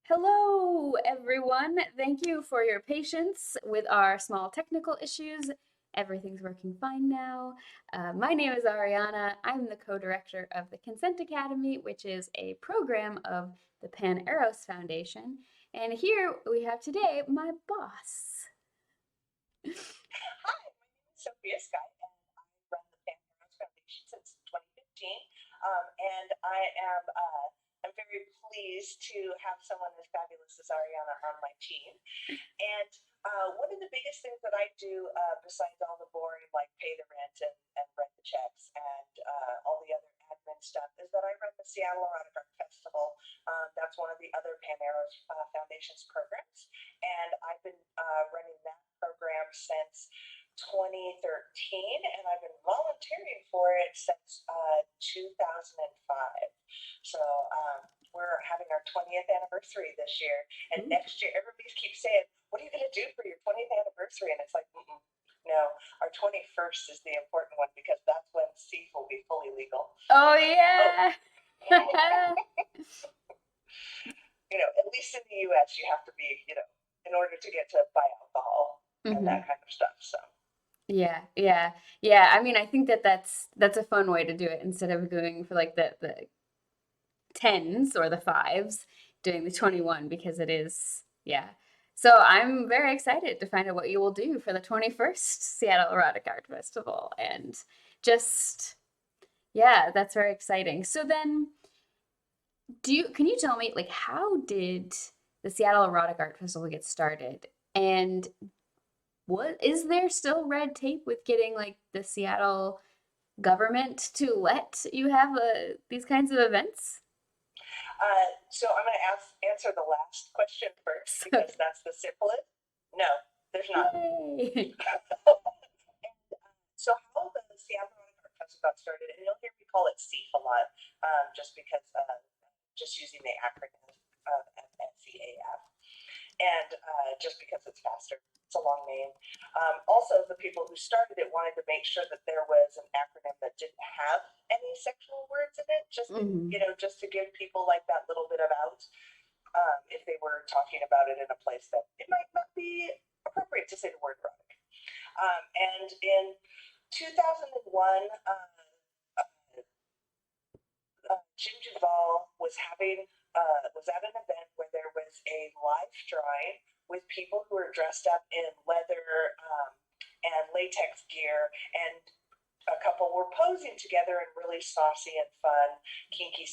Hello, everyone. Thank you for your patience with our small technical issues. Everything's working fine now. My name is Ariana. I'm the co-director of the Consent Academy, which is a program of the Pan Eros Foundation. And here we have today my boss. Hi, my name is Sophia Sky, and I run the Pan Foundation since 2015. And I'm very pleased to have someone as fabulous as Ariana on my team. And one of the biggest things that I do, besides all the boring, like pay the rent and write the checks and all the other admin stuff, is that I run the Seattle Erotic Art Festival. That's one of the other Pan Foundation's programs. And I've been running that program since 2013, and I've been volunteering for it since 2005. So we're having our 20th anniversary this year, and Ooh. next year everybody keeps saying, "What are you going to do for your 20th anniversary?" And it's like, no, our 21st is the important one because that's when CEF will be fully legal. Oh, Oh, yeah. at least in the U.S., you have to be, in order to get to buy alcohol and Mhm. that kind of stuff. So Yeah, yeah, yeah. I mean, I think that that's a fun way to do it instead of going for like the tens or the fives, doing the 21 because it is, yeah. So I'm very excited to find out what you will do for the 21st Seattle Erotic Art Festival. And just, yeah, that's very exciting. So then, can you tell me, like, how did the Seattle Erotic Art Festival get started? And what is there still red tape with getting like the Seattle government to let you have these kinds of events? so I'm going to answer the last question first because Okay. that's the simplest. No, there's not. Yay. So how the Seattle Erotic Art Festival got started, and you'll hear me call it CEF a lot, just because, just using the acronym of FCAF, and just because it's faster. It's a long name. Also, the people who started it wanted to make sure that there was an acronym that didn't have any sexual words in it, Mhm. just to give people like that little bit of out, if they were talking about it in a place that it might not be appropriate to say the word erotic. And in 2001, Jim Duval was at an event where there was a live drawing with people who were dressed up in leather and latex gear, and a couple were posing together in really saucy and fun, kinky,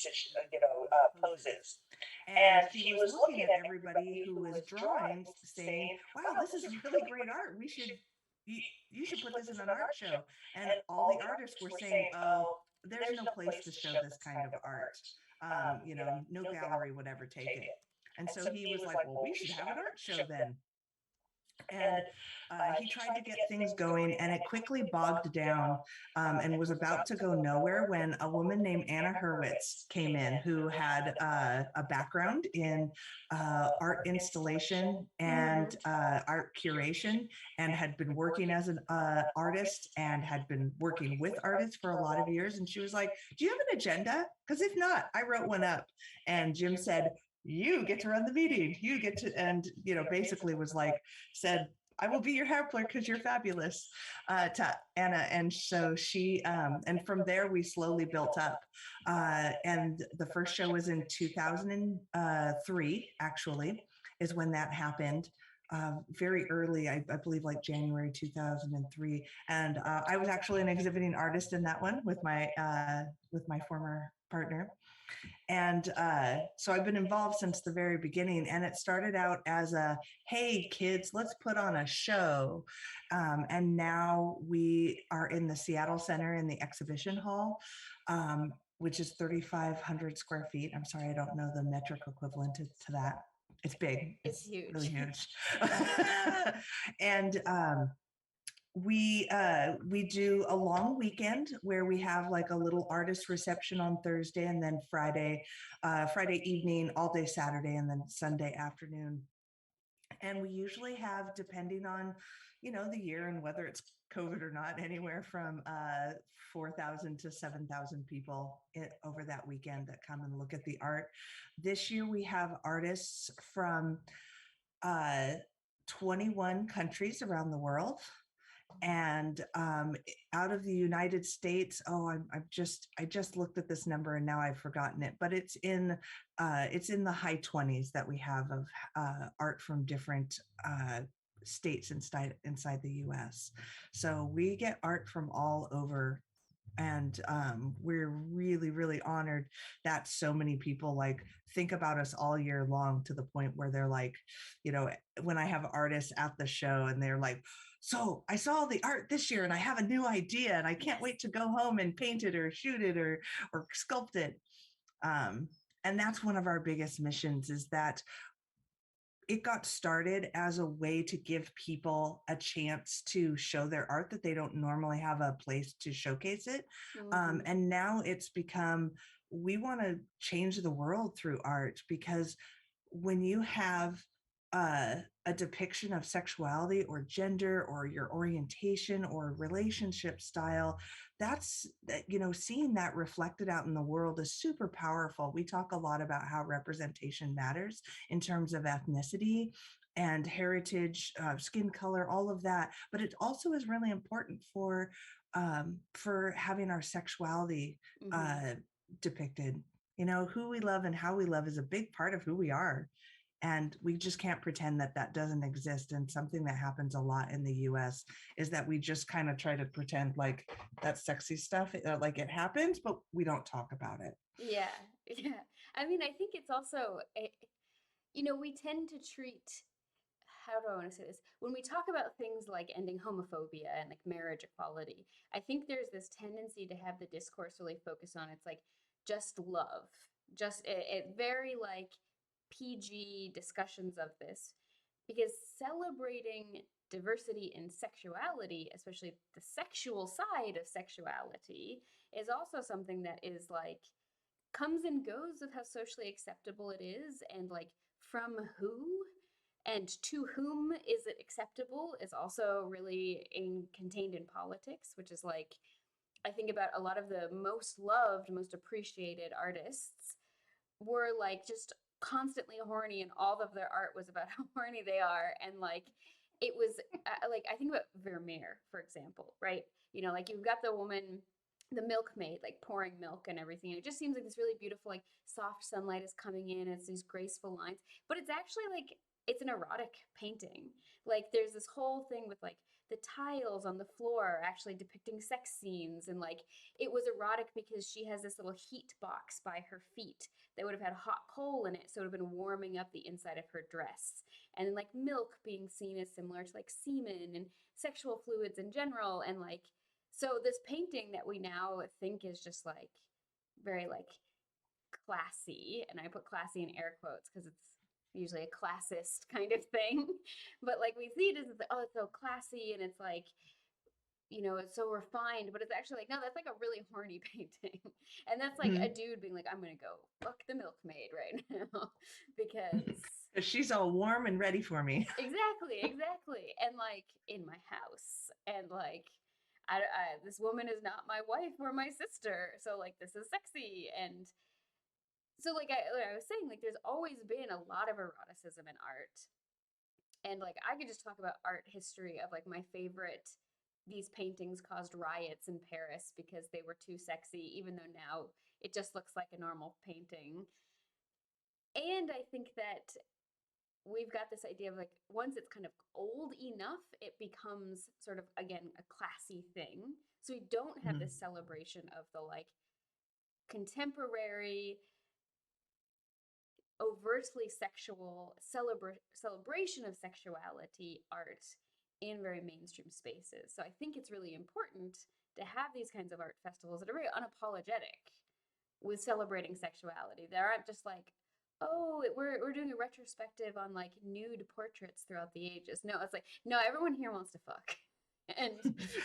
poses. And And he he was was looking looking at at everybody everybody who who was was drawing, drawing, saying, saying, "Wow, "Wow, this this is is really really great great art. art. You You should should put put this in this an in an art art show." show." And And all all the the artists were artists were saying, saying, "Oh, "Oh, there's there's no no place to place to show show this this kind kind of of art. art. No No gallery gallery would ever would take take it." it." And And so so he he was was like, like, "Well, "Well, we we should should have an have an art art show show then." then." And And he he tried to tried to get get things things going, going, and and it it quickly quickly bogged bogged down, down, and and was was about about to to go go nowhere nowhere when when a a woman woman named named Anna Anna Hurwitz Hurwitz came came in, in, who who had had a background in art art installation installation and Mhm. art curation, curation, and and had been been working working as an artist artist and and had been working working with with artists artists for a for a lot of lot of years. years. And And she she was was like, like, "Do you have an agenda? Because if not, I wrote one up." And and Jim Jim said, said, "You get to run the meeting. You get to," and basically basically was was like, like, said, "I will be your Hepler because you're fabulous," to Anna. And so she, and from there we slowly built up. And the first show was in 2003, actually, is when that happened. Very early, I believe, like January 2003, and I was actually an exhibiting artist in that one with my former partner. And so I've been involved since the very beginning. And it started out as a, "Hey, kids, let's put on a show." And now we are in the Seattle Center in the exhibition hall, which is 3,500 square feet. I'm sorry, I don't know the metric equivalent to that. It's big, It's it's really huge. huge. And we do a long weekend where we have like a little artist reception on Thursday, and then Friday evening, all day Saturday, and then Sunday afternoon. And we usually have, depending on the year, and whether it's COVID or not, anywhere from 4,000 to 7,000 people over that weekend that come and look at the art. This year we have artists from uh, 21 countries around the world. And out of the United States, I just looked at this number and now I've forgotten it, but it's in the high 20s that we have of art from different states inside the U.S. So we get art from all over, and we're really, really honored that so many people like think about us all year long, to the point where they're like, when I have artists at the show and they're like, so I saw the art this year and I have a new idea and I can't wait to go home and paint it or shoot it or sculpt it. And that's one of our biggest missions, is that it got started as a way to give people a chance to show their art that they don't normally have a place to showcase it. And now it's become, we want to change the world through art, because when you have a depiction of sexuality or gender or your orientation or relationship style, that's, seeing that reflected out in the world is super powerful. We talk a lot about how representation matters in terms of ethnicity and heritage, skin color, all of that, but it also is really important for having our sexuality depicted. Who we love and how we love is a big part of who we are. And we just can't pretend that that doesn't exist. And something that happens a lot in the US is that we just kind of try to pretend like that sexy stuff, like it happens, but we don't talk about it. Yeah, yeah. I mean, I think it's also, we tend to treat, how do I want to say this? When we talk about things like ending homophobia and like marriage equality, I think there's this tendency to have the discourse really focus on it's like just love, just it very like PG discussions of this, because celebrating diversity in sexuality, especially the sexual side of sexuality, is also something that is like comes and goes of how socially acceptable it is, and like from who and to whom is it acceptable is also really contained in politics, which is like I think about a lot of the most loved, most appreciated artists were like just constantly horny, and all of their art was about how horny they are, and like it was like I think about Vermeer, for example, right? Like you've got the woman, the milkmaid, like pouring milk and everything, and it just seems like this really beautiful, like soft sunlight is coming in, it's these graceful lines, but it's actually like it's an erotic painting. Like there's this whole thing with like the tiles on the floor are actually depicting sex scenes, and like it was erotic because she has this little heat box by her feet that would have had hot coal in it, so it would have been warming up the inside of her dress. And then like milk being seen as similar to like semen and sexual fluids in general, and like so this painting that we now think is just like very like classy, and I put classy in air quotes because it's usually a classist kind of thing, but like we see it as oh, it's so classy, and it's like it's so refined, but it's actually like, no, that's like a really horny painting. And that's like a Mhm. dude being like, I'm gonna go fuck the milkmaid right now. Because 'Cause she's all warm and ready for me. exactly, exactly. And like in my house, and like this woman is not my wife or my sister, so like this is sexy. And so like I was saying, like there's always been a lot of eroticism in art, and like I could just talk about art history of like my favorite, these paintings caused riots in Paris because they were too sexy, even though now it just looks like a normal painting. And I think that we've got this idea of like once it's kind of old enough, it becomes sort of again a classy thing. So we don't have Mhm. this celebration of the like contemporary overtly sexual celebration of sexuality art in very mainstream spaces. So I think it's really important to have these kinds of art festivals that are very unapologetic with celebrating sexuality. They aren't just like, oh, we're doing a retrospective on like nude portraits throughout the ages. No, it's like, no, everyone here wants to fuck. And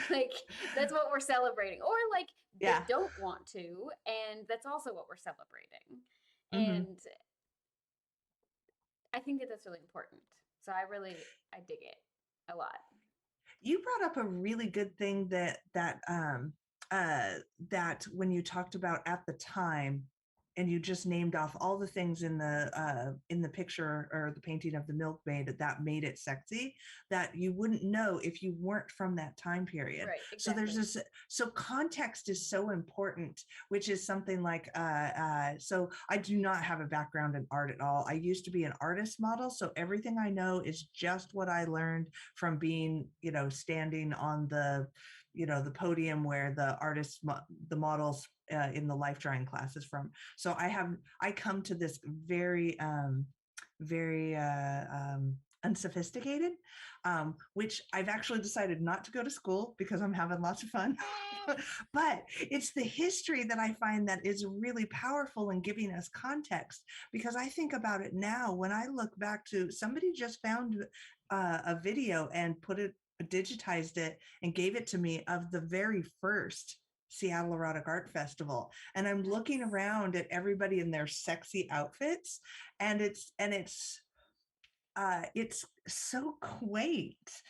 like that's what we're celebrating. Or like they Yeah. don't want to, and that's also what we're celebrating. Hmm. And I think that that's really important. So I dig it a lot. You brought up a really good thing that when you talked about at the time, and you just named off all the things in the picture or the painting of the milkmaid that made it sexy, that you wouldn't know if you weren't from that time period. Right, So there's exactly. this, so context is so important, which is something like so I do not have a background in art at all. I used to be an artist model, so everything I know is just what I learned from being, standing on the podium where the artists, the models in the life drawing classes from. So I come to this very unsophisticated, which I've actually decided not to go to school because I'm having lots of fun. But it's the history that I find that is really powerful in giving us context, because I think about it now when I look back to somebody just found a video and digitized it and gave it to me of the very first Seattle Erotic Art Festival. And I'm looking around at everybody in their sexy outfits, and it's so quaint,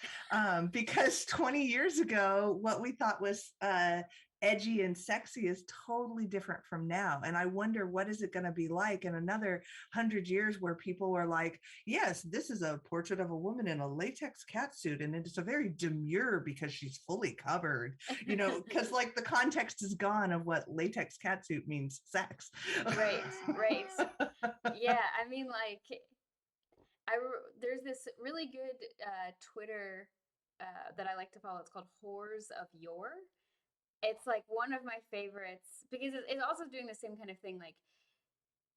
because 20 years ago, what we thought was edgy and sexy is totally different from now. And I wonder, what is it going to be like in another 100 years, where people were like, yes, this is a portrait of a woman in a latex catsuit, and it's a very demure because she's fully covered, because like the context is gone of what latex catsuit means sex. Right, right. Yeah, I mean, like, there's this really good Twitter that I like to follow. It's called Whores of Yore. It's like one of my favorites because it's also doing the same kind of thing.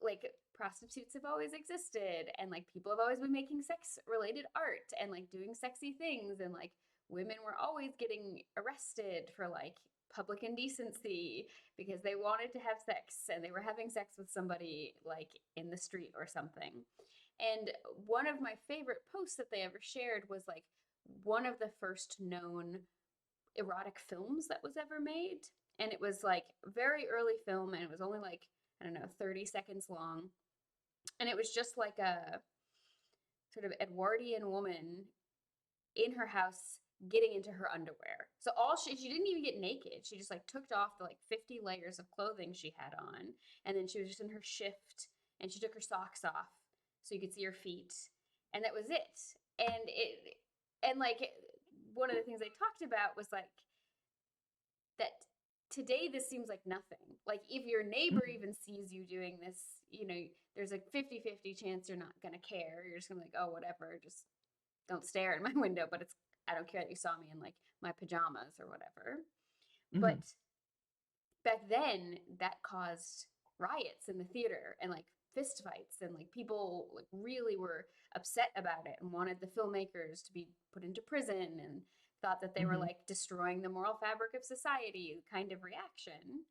Like prostitutes have always existed, and like people have always been making sex related art and like doing sexy things, and like women were always getting arrested for like public indecency because they wanted to have sex and they were having sex with somebody like in the street or something. And one of my favorite posts that they ever shared was like one of the first known erotic films that was ever made. And it was like very early film, and it was only like, I don't know, 30 seconds long. And it was just like a sort of Edwardian woman in her house getting into her underwear. So she didn't even get naked. She just like took off the like 50 layers of clothing she had on, and then she was just in her shift, and she took her socks off so you could see her feet, and that was it. And like one of the things they talked about was like that today this seems like nothing. Like if your neighbor even sees you doing this, there's a 50-50 chance you're not going to care. You're just going to be like, oh, whatever, just don't stare in my window, but I don't care that you saw me in like my pajamas or whatever. Mhm. But back then that caused riots in the theater and like fist fights, and like people like really were upset about it and wanted the filmmakers to be put into prison, and thought that they were Mhm. like destroying the moral fabric of society kind of reaction.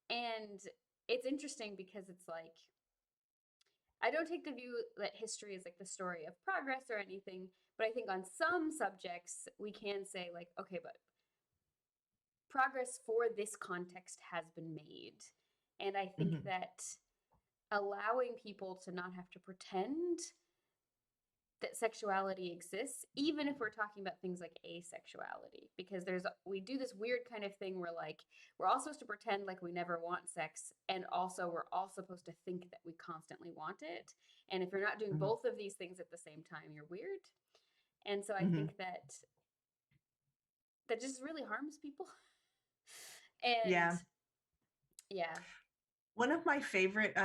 And it's interesting because it's like I don't take the view that history is like the story of progress or anything, but I think on some subjects we can say like, okay, but progress for this context has been made. And I think Mhm. that allowing people to not have to pretend that sexuality exists, even if we're talking about things like asexuality, because we do this weird kind of thing where like we're all supposed to pretend like we never want sex, and also we're all supposed to think that we constantly want it. And if you're not doing Mhm. both of these things at the same time, you're weird. And so I Mhm. think that just really harms people. And Yeah. yeah. One of my favorite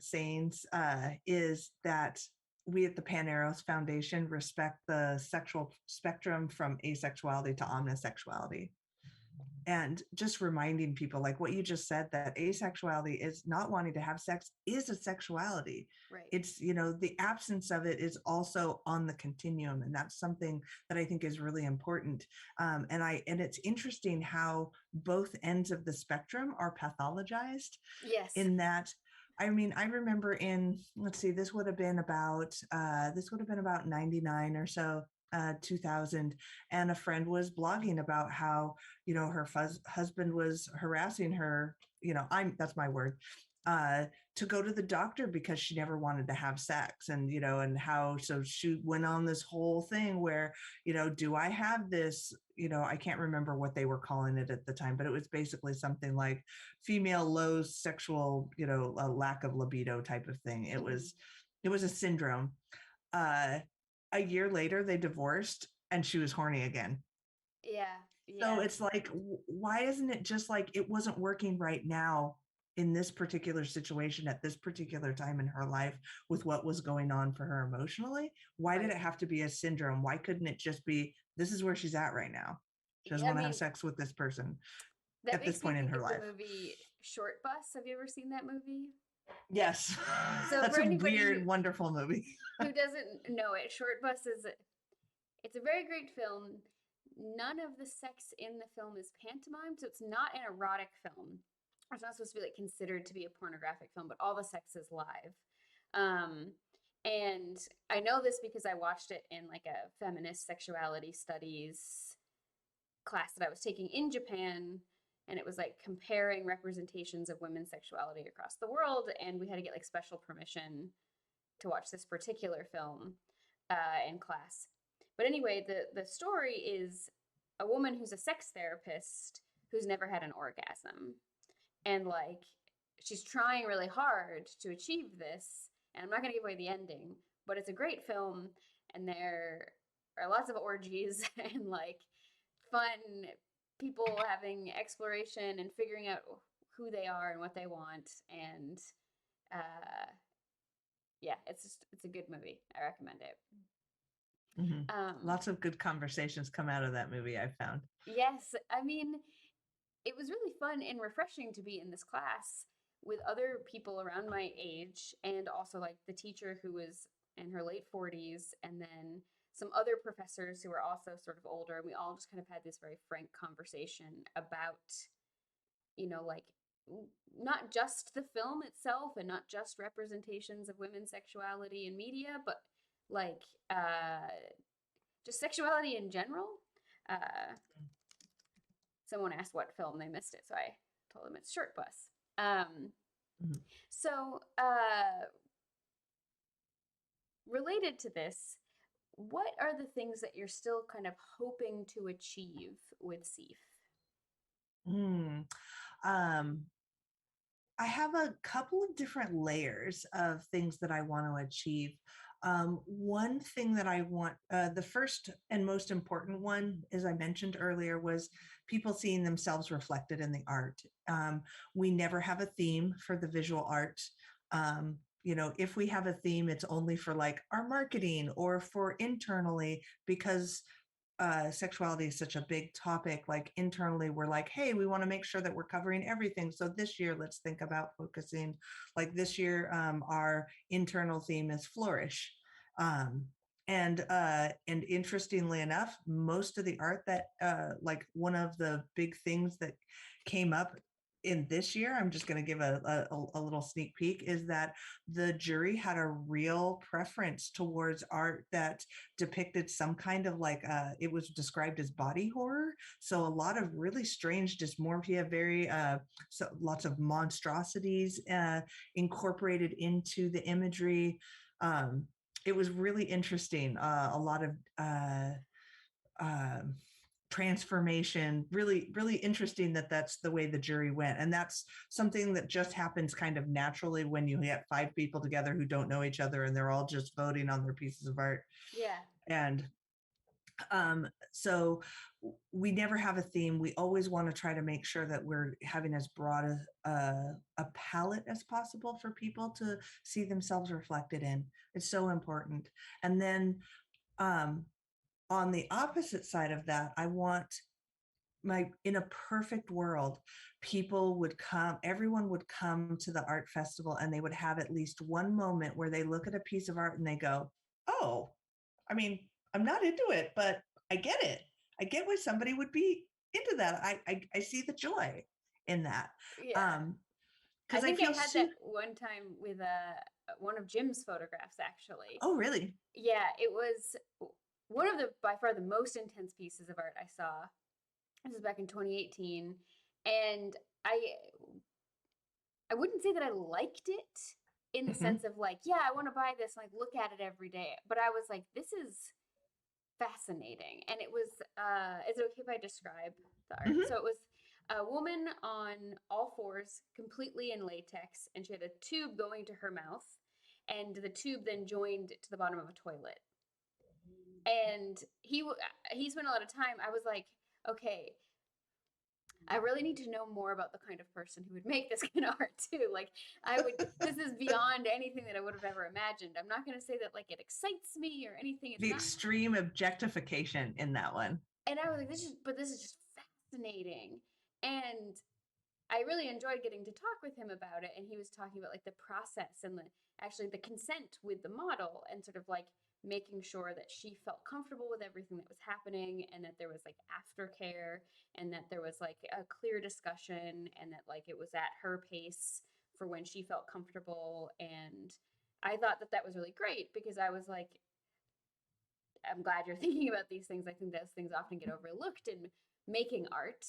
sayings is that we at the Pan Eros Foundation respect the sexual spectrum from asexuality to omnisexuality. And just reminding people, like what you just said, that asexuality is not wanting to have sex is a sexuality. Right. It's, the absence of it is also on the continuum. And that's something that I think is really important. And it's interesting how both ends of the spectrum are pathologized, Yes. in that, I mean, I remember let's see, this would have been about 99 or so, 2000, and a friend was blogging about how, her husband was harassing her, that's my word, to go to the doctor because she never wanted to have sex, and and how, so she went on this whole thing where, do I have this, I can't remember what they were calling it at the time, but it was basically something like female low sexual, a lack of libido type of thing. It was a syndrome. uh a year later they divorced and she was horny again. Yeah. So Yeah. it's like, why isn't it just like it wasn't working right now in this particular situation at this particular time in her life with what was going on for her emotionally? Why did Right. it have to be a syndrome? Why couldn't it just be, this is where she's at right now? She doesn't Yeah, I want to have mean, sex with this person that at this makes me point in think her of the life. movie Short Bus. Have you ever seen that movie? Yes. So That's for a anybody weird, wonderful movie. who doesn't know it, Short Bus is it's a very great film. None of the sex in the film is pantomime, so it's not an erotic film. It's not supposed to be like considered to be a pornographic film, but all the sex is live. Um, and I know this because I watched it in like a feminist sexuality studies class that I was taking in Japan, and it was like comparing representations of women's sexuality across the world, and we had to get like special permission to watch this particular film in class. But anyway, the story is a woman who's a sex therapist who's never had an orgasm, and like she's trying really hard to achieve this. And I'm not going to give away the ending, but it's a great film, and there are lots of orgies and like fun people having exploration and figuring out who they are and what they want. And uh, yeah, it's a good movie. I recommend it. Hmm. Um, Lots of good conversations come out of that movie, I found. yes, I mean, it was really fun and refreshing to be in this class with other people around my age, and also like the teacher who was in her late 40s, and then some other professors who were also sort of older. We all just kind of had this very frank conversation about, like not just the film itself and not just representations of women's sexuality in media, but like just sexuality in general. Uh, Someone asked what film they missed it, so I told them it's Short Bus. Um, Mhm. so related to this, what are the things that you're still kind of hoping to achieve with SEAF? Mm. Um, I have a couple of different layers of things that I want to achieve. One thing that I want, the first and most important one, as I mentioned earlier, was people seeing themselves reflected in the art. We never have a theme for the visual art. If we have a theme, it's only for like our marketing or for internally, because sexuality is such a big topic. Like internally, we're like, hey, we want to make sure that we're covering everything. So this year, let's think about focusing. Like this year, our internal theme is flourish. Um, and interestingly enough, most of the art that like one of the big things that came up in this year, I'm just going to give a little sneak peek, is that the jury had a real preference towards art that depicted some kind of like it was described as body horror. So a lot of really strange dysmorphia, very so lots of monstrosities incorporated into the imagery. It was really interesting. A lot of uh, transformation, really really interesting that that's the way the jury went, and that's something that just happens kind of naturally when you get five people together who don't know each other and they're all just voting on their pieces of art. Yeah, And so we never have a theme. We always want to try to make sure that we're having as broad a palette as possible for people to see themselves reflected in. It's so important. And then um, on the opposite side of that, I want in a perfect world, everyone would come to the art festival and they would have at least one moment where they look at a piece of art and they go, oh, I mean, I'm not into it, but I get it. I get why somebody would be into that. I see the joy in that. yeah. I Because I think I feel had that one time with one of Jim's photographs, actually. oh, really? Yeah, it was one of the by far the most intense pieces of art I saw. This was back in 2018, and I I wouldn't say that I liked it in the Mhm. sense of like, yeah, I want to buy this, like look at it every day. But I was like, this is fascinating. And it was, is it okay if I describe the art? Mhm. So it was a woman on all fours, completely in latex, and she had a tube going to her mouth, and the tube then joined to the bottom of a toilet. And he spent a lot of time. I was like, okay, I really need to know more about the kind of person who would make this kind of art too. Like, this is beyond anything that I would have ever imagined. I'm not going to say that like it excites me or anything. It's The not. extreme objectification in that one. And I was like, this is just fascinating. And I really enjoyed getting to talk with him about it. And he was talking about like the process and the consent with the model and sort of like making sure that she felt comfortable with everything that was happening and that there was like aftercare and that there was like a clear discussion and that like it was at her pace for when she felt comfortable. And I thought that that was really great because I was like, I'm glad you're thinking about these things. I think those things often get overlooked in making art.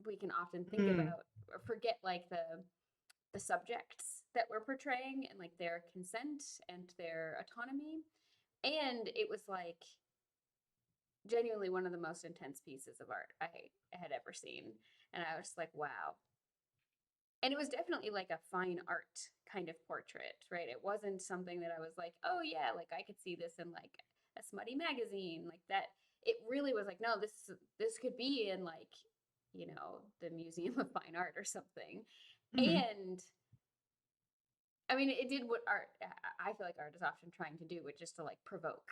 We can often think Mm. about or forget like the subjects that we're portraying and like their consent and their autonomy. And it was like genuinely one of the most intense pieces of art I had ever seen. And I was like, wow. And it was definitely like a fine art kind of portrait, right? It wasn't something that I was like, oh yeah, like I could see this in like a smutty magazine, like that. It really was like, no, this could be in like, the Museum of Fine Art or something. Mhm. And I mean, it did what art, I feel like art is often trying to do, which is to like provoke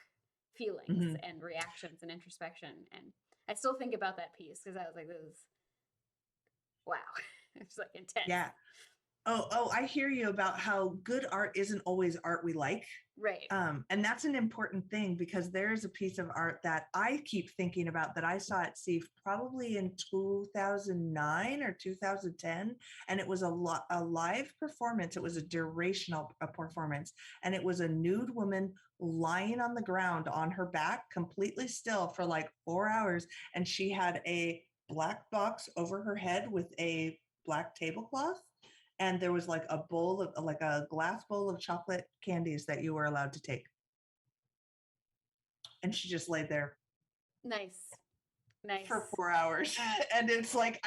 feelings Mhm. and reactions and introspection. And I still think about that piece because I was like, this is wow. It's like intense. Yeah. Oh, I hear you about how good art isn't always art we like. Right. And that's an important thing because there's a piece of art that I keep thinking about that I saw at SEAF probably in 2009 or 2010. And it was a live performance. It was a durational performance. And it was a nude woman lying on the ground on her back, completely still for like 4 hours. And she had a black box over her head with a black tablecloth, and there was like a bowl of like a glass bowl of chocolate candies that you were allowed to take, and she just laid there Nice. for Nice. 4 hours. And it's like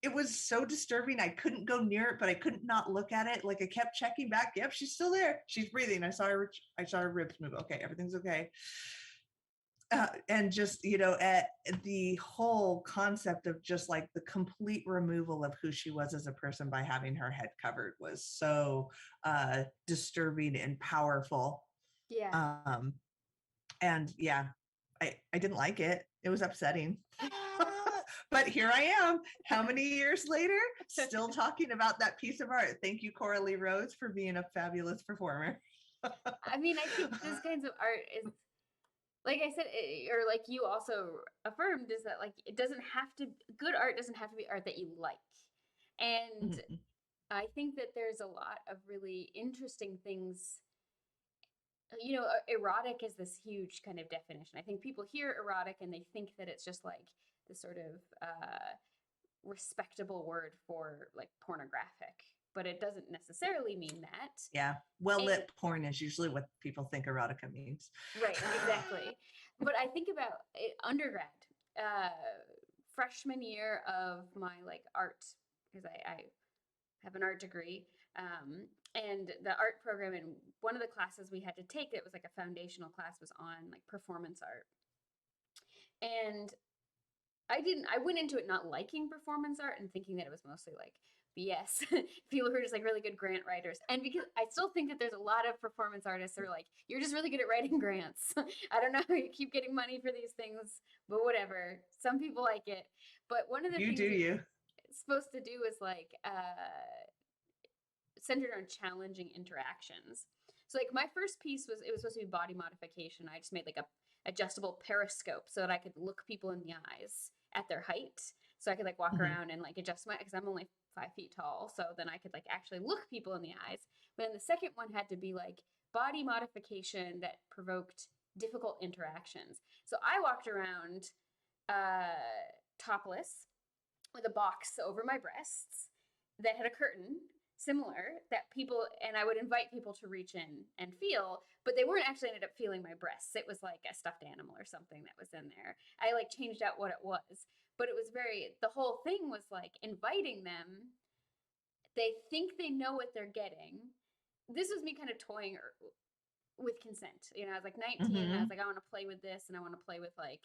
it was so disturbing. I couldn't go near it, but I couldn't not look at it. Like I kept checking back. Yep, she's still there, she's breathing. I saw her ribs move. Okay, everything's okay. And just the whole concept of just like the complete removal of who she was as a person by having her head covered was so disturbing and powerful. Yeah. um and yeah, I didn't like it. It was upsetting. But here I am, how many years later, still talking about that piece of art. Thank you, Coralie Rose, for being a fabulous performer. I mean, I think this kinds of art is, like I said, or like you also affirmed, is that like it doesn't have to, good art doesn't have to be art that you like. And Mhm. I think that there's a lot of really interesting things. Erotic is this huge kind of definition. I think people hear erotic and they think that it's just like this sort of respectable word for like pornographic, but it doesn't necessarily mean that. Yeah, well And lit porn is usually what people think erotica means. right, exactly. But I think about undergrad, uh, freshman year of my like art, because I have an art degree, and the art program. And one of the classes we had to take, it was like a foundational class, was on like performance art. And I went into it not liking performance art and thinking that it was mostly like BS. People who are just like really good grant writers. And because I still think that there's a lot of performance artists who are like, you're just really good at writing grants. I don't know how you keep getting money for these things, but whatever. Some people like it. But one of the You do things you. it's supposed to do is like centered on challenging interactions. So like my first piece was, it was supposed to be body modification. I just made like a adjustable periscope so that I could look people in the eyes at their height. So I could like walk Mhm. around and like adjust my, because I'm only 5 feet tall. So then I could like actually look people in the eyes. But then the second one had to be like body modification that provoked difficult interactions. So I walked around uh, topless with a box over my breasts that had a curtain similar that people, and I would invite people to reach in and feel, but they weren't actually ended up feeling my breasts. It was like a stuffed animal or something that was in there. I like changed out what it was, but it was very, the whole thing was like inviting them. They think they know what they're getting. This was me kind of toying with consent. You know, I was like 19 and I was Mm-hmm. like, I want to play with this and I want to play with like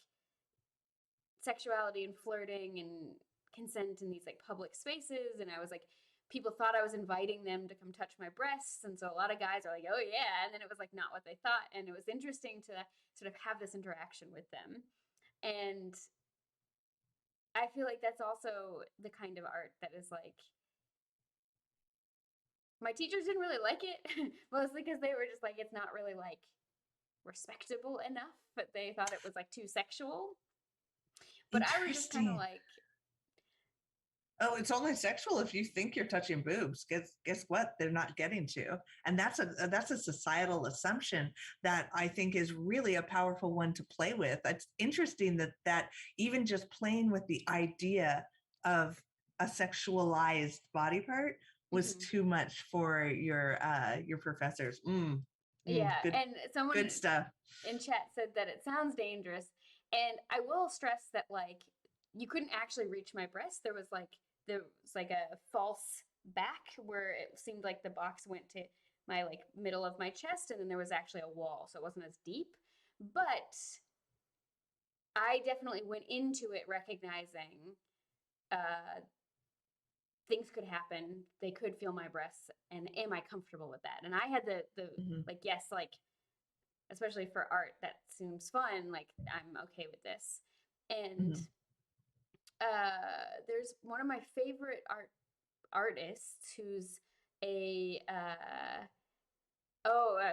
sexuality and flirting and consent in these like public spaces. And I was like, people thought I was inviting them to come touch my breasts. And so a lot of guys are like, oh yeah. And then it was like not what they thought. And it was interesting to sort of have this interaction with them. And I feel like that's also the kind of art that is like, my teachers didn't really like it, mostly because they were just like, it's not really like respectable enough, but they thought it was like too sexual. But I was just kind of Interesting. like, Oh, it's only sexual if you think you're touching boobs. Guess what? They're not getting to, and that's a societal assumption that I think is really a powerful one to play with. It's interesting that even just playing with the idea of a sexualized body part was mm-hmm. too much for your professors. Yeah, Good and good someone stuff. in chat said that it sounds dangerous, and I will stress that like you couldn't actually reach my breast. There was like a false back where it seemed like the box went to my like middle of my chest, and then there was actually a wall, so it wasn't as deep. But I definitely went into it recognizing uh, things could happen. They could feel my breasts, and am I comfortable with that? And I had the Mhm, like yes, like especially for art that seems fun, like I'm okay with this. And mhm. there's one of my favorite artists who's a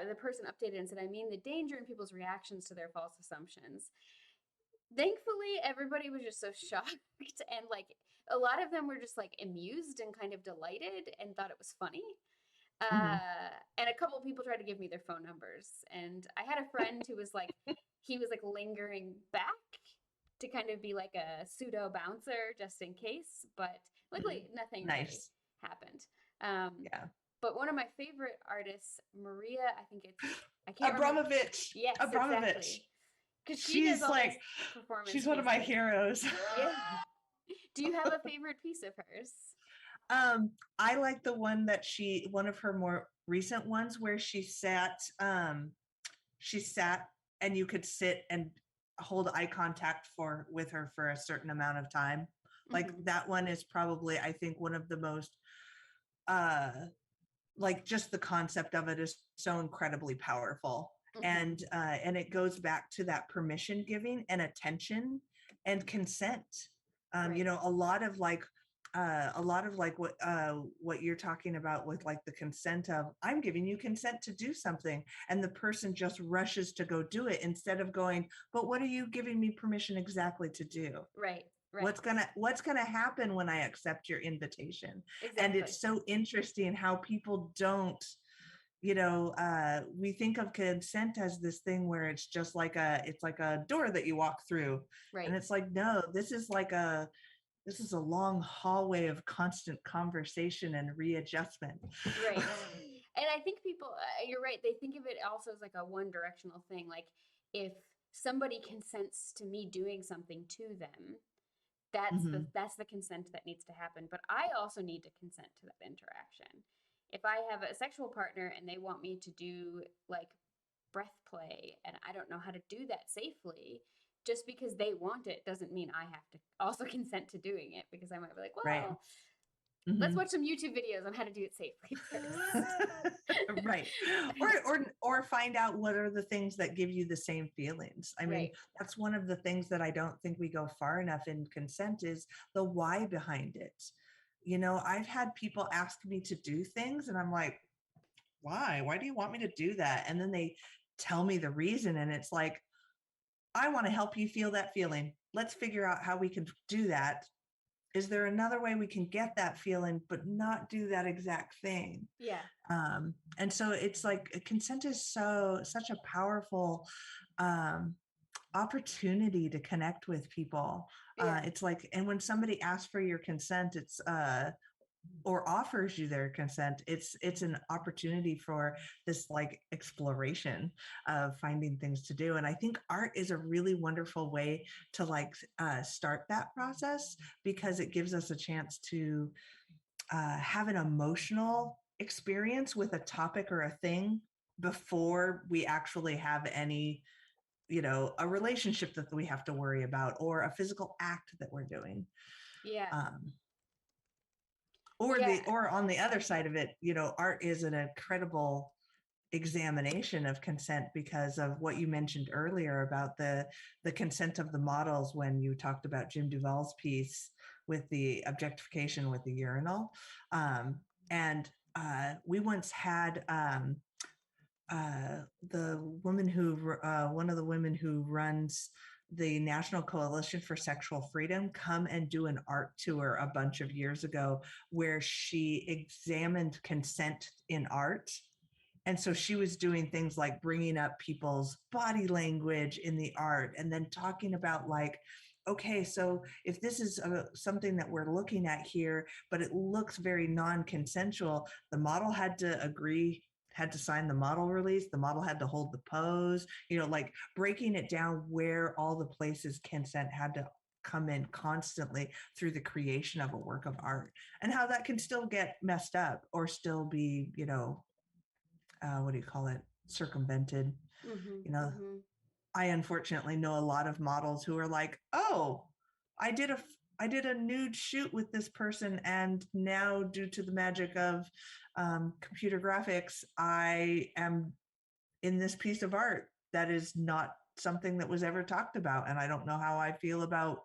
the person updated and said, I mean the danger in people's reactions to their false assumptions. Thankfully everybody was just so shocked, and like a lot of them were just like amused and kind of delighted and thought it was funny. Mhm. And a couple of people tried to give me their phone numbers. And I had a friend who was like, he was like lingering back to kind of be like a pseudo bouncer just in case. But luckily, Mhm. nothing really Nice. happened. Um, Yeah. but one of my favorite artists, Maria, I can't remember. Abramovich. Yes, Abramovich. exactly. Because she does She's all these like, performance she's one of my pieces. heroes. Yeah. Do you have a favorite piece of hers? I like the one that one of her more recent ones where she sat and you could sit and hold eye contact with her for a certain amount of time. Like Mm-hmm. that one is probably, I think, one of the most, uh, like just the concept of it is so incredibly powerful. Mm-hmm. And it goes back to that permission giving and attention and consent. Right. A lot of like what you're talking about with like the consent of I'm giving you consent to do something, and the person just rushes to go do it instead of going, but what are you giving me permission exactly to do? Right. what's Right. gonna what's gonna happen when I accept your invitation? And Exactly. it's so interesting how people don't, we think of consent as this thing where it's like a door that you walk through, and Right. it's like, no, this is a long hallway of constant conversation and readjustment. Right. And I think people, you're right. They think of it also as like a one directional thing. Like if somebody consents to me doing something to them, Mhm. that's the consent that needs to happen. But I also need to consent to that interaction. If I have a sexual partner and they want me to do like breath play and I don't know how to do that safely, just because they want it doesn't mean I have to also consent to doing it, because I might be like, Right. well, let's Mhm. watch some YouTube videos on how to do it safely first. Right. Or find out what are the things that give you the same feelings. I mean, Right. that's one of the things that I don't think we go far enough in consent is the why behind it. I've had people ask me to do things and I'm like, why? Why do you want me to do that? And then they tell me the reason and it's like, I want to help you feel that feeling. Let's figure out how we can do that. Is there another way we can get that feeling but not do that exact thing? Yeah. And so it's like consent is such a powerful um, opportunity to connect with people. Yeah. It's like, and when somebody asks for your consent, or offers you their consent, it's an opportunity for this like exploration of finding things to do. And I think art is a really wonderful way to like start that process, because it gives us a chance to have an emotional experience with a topic or a thing before we actually have any, a relationship that we have to worry about, or a physical act that we're doing. Yeah. um, Well, yeah. or on the other side of it, art is an incredible examination of consent, because of what you mentioned earlier about the consent of the models, when you talked about Jim Duvall's piece with the objectification with the urinal. And we once had the woman who one of the women who runs the National Coalition for Sexual Freedom come and do an art tour a bunch of years ago, where she examined consent in art. And so she was doing things like bringing up people's body language in the art, and then talking about like, okay, so if this is something that we're looking at here, but it looks very non-consensual, the model had to agree, had to sign the model release, the model had to hold the pose, like breaking it down where all the places consent had to come in constantly through the creation of a work of art, and how that can still get messed up or still be, what do you call it, circumvented. Mm-hmm, you know mm-hmm. I unfortunately know a lot of models who are like, oh, i did a I did a nude shoot with this person, and now due to the magic of computer graphics, I am in this piece of art that is not something that was ever talked about, and I don't know how I feel about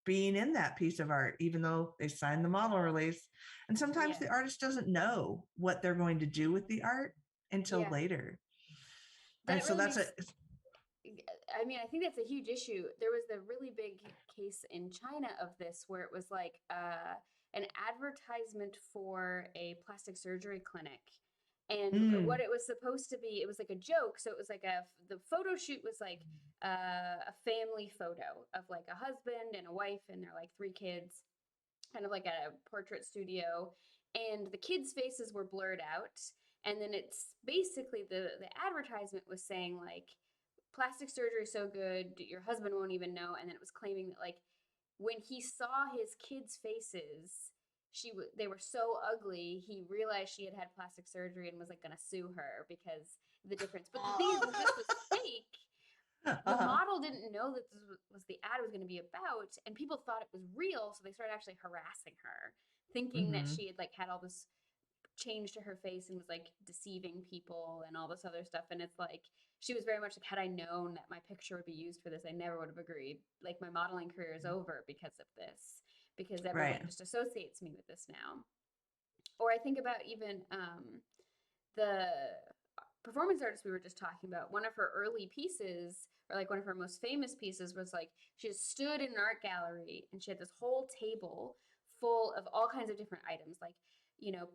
being in that piece of art, even though they signed the model release. And sometimes Yeah. the artist doesn't know what they're going to do with the art until Yeah. later. And That so really that's a, makes, I mean, I think that's a huge issue. There was the really big case in China of this where it was like an advertisement for a plastic surgery clinic. And what mm, it was supposed to be, it was like a joke. So it was like the photo shoot was like a family photo of like a husband and a wife and their like three kids, kind of like at a portrait studio. And the kids' faces were blurred out. And then it's basically the advertisement was saying like, plastic surgery is so good, your husband won't even know. And then it was claiming that like when he saw his kids' faces, they were so ugly, he realized she had had plastic surgery and was like going to sue her because the difference. But the thing is, since this was fake, the uh-huh. model didn't know that this was the ad was going to be about, and people thought it was real, so they started actually harassing her, thinking that Mm-hmm. she had like had all this change to her face and was like deceiving people and all this other stuff. And it's like she was very much like, had I known that my picture would be used for this, I never would have agreed. Like my modeling career is over because of this, because everyone Right. just associates me with this now. Or I think about even the performance artist we were just talking about. One of her early pieces, or like one of her most famous pieces, was like she just stood in an art gallery and she had this whole table full of all kinds of different items, like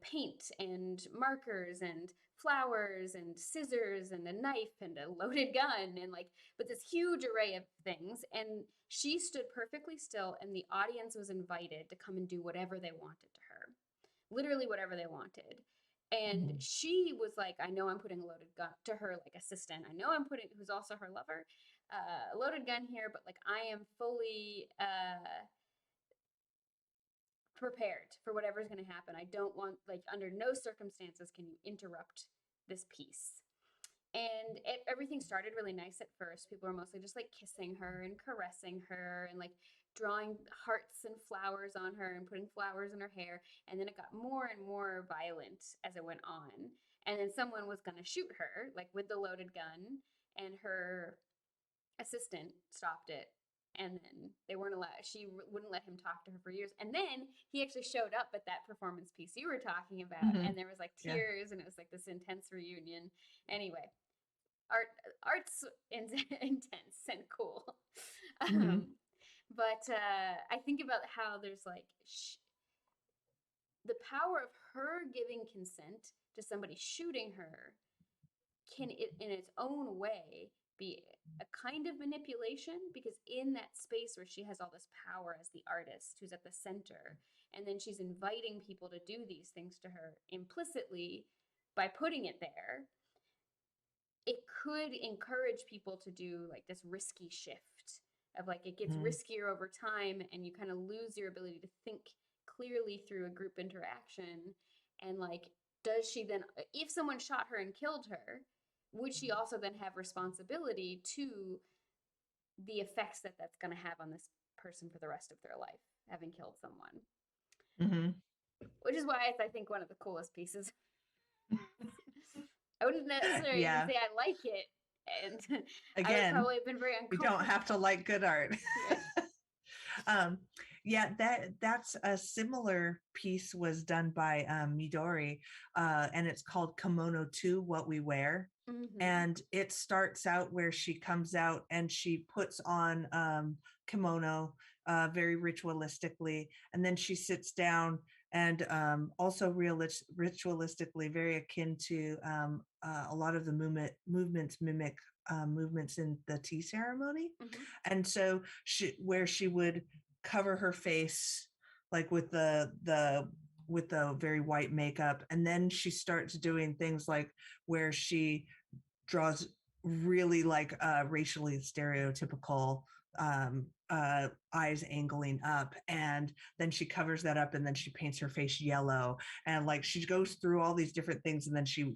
paint and markers and flowers and scissors and a knife and a loaded gun and like, but this huge array of things. And she stood perfectly still, and the audience was invited to come and do whatever they wanted to her, literally whatever they wanted. And Mhm. she was like, I know I'm putting a loaded gun to her, like assistant. I know I'm putting, who's also her lover, a loaded gun here, but like I am fully prepared for whatever's going to happen. I don't want, like, under no circumstances can you interrupt this piece. And everything started really nice at first. People were mostly just like kissing her and caressing her and like drawing hearts and flowers on her and putting flowers in her hair. And then it got more and more violent as it went on. And then someone was going to shoot her, like with the loaded gun, and her assistant stopped it. And then they weren't allowed, she wouldn't let him talk to her for years. And then he actually showed up at that performance piece you were talking about, Mm-hmm. and there was like Yeah. tears, and it was like this intense reunion. Anyway, art art's intense and cool. Mm-hmm. um, but I think about how there's like the power of her giving consent to somebody shooting her can it in its own way be a kind of manipulation, because in that space where she has all this power as the artist who's at the center, and then she's inviting people to do these things to her implicitly by putting it there, it could encourage people to do like this risky shift of like it gets riskier over time and you kind of lose your ability to think clearly through a group interaction. And like, does she then, if someone shot her and killed her, would she also then have responsibility to the effects that that's going to have on this person for the rest of their life, having killed someone? Mm-hmm. Which is why it's, I think, one of the coolest pieces. I wouldn't necessarily even Yeah. say I like it, and I would Again, probably have been very you don't uncomfortable. have to like good art. Yeah. um, yeah, that's a similar piece was done by Midori, and it's called Kimono 2, What We Wear. Mm-hmm. And it starts out where she comes out and she puts on kimono very ritualistically, and then she sits down and also ritualistically, very akin to a lot of the movements mimic movements in the tea ceremony. Mm-hmm. And so where she would cover her face like with the very white makeup, and then she starts doing things like where she draws really like racially stereotypical eyes angling up, and then she covers that up, and then she paints her face yellow, and like she goes through all these different things, and then she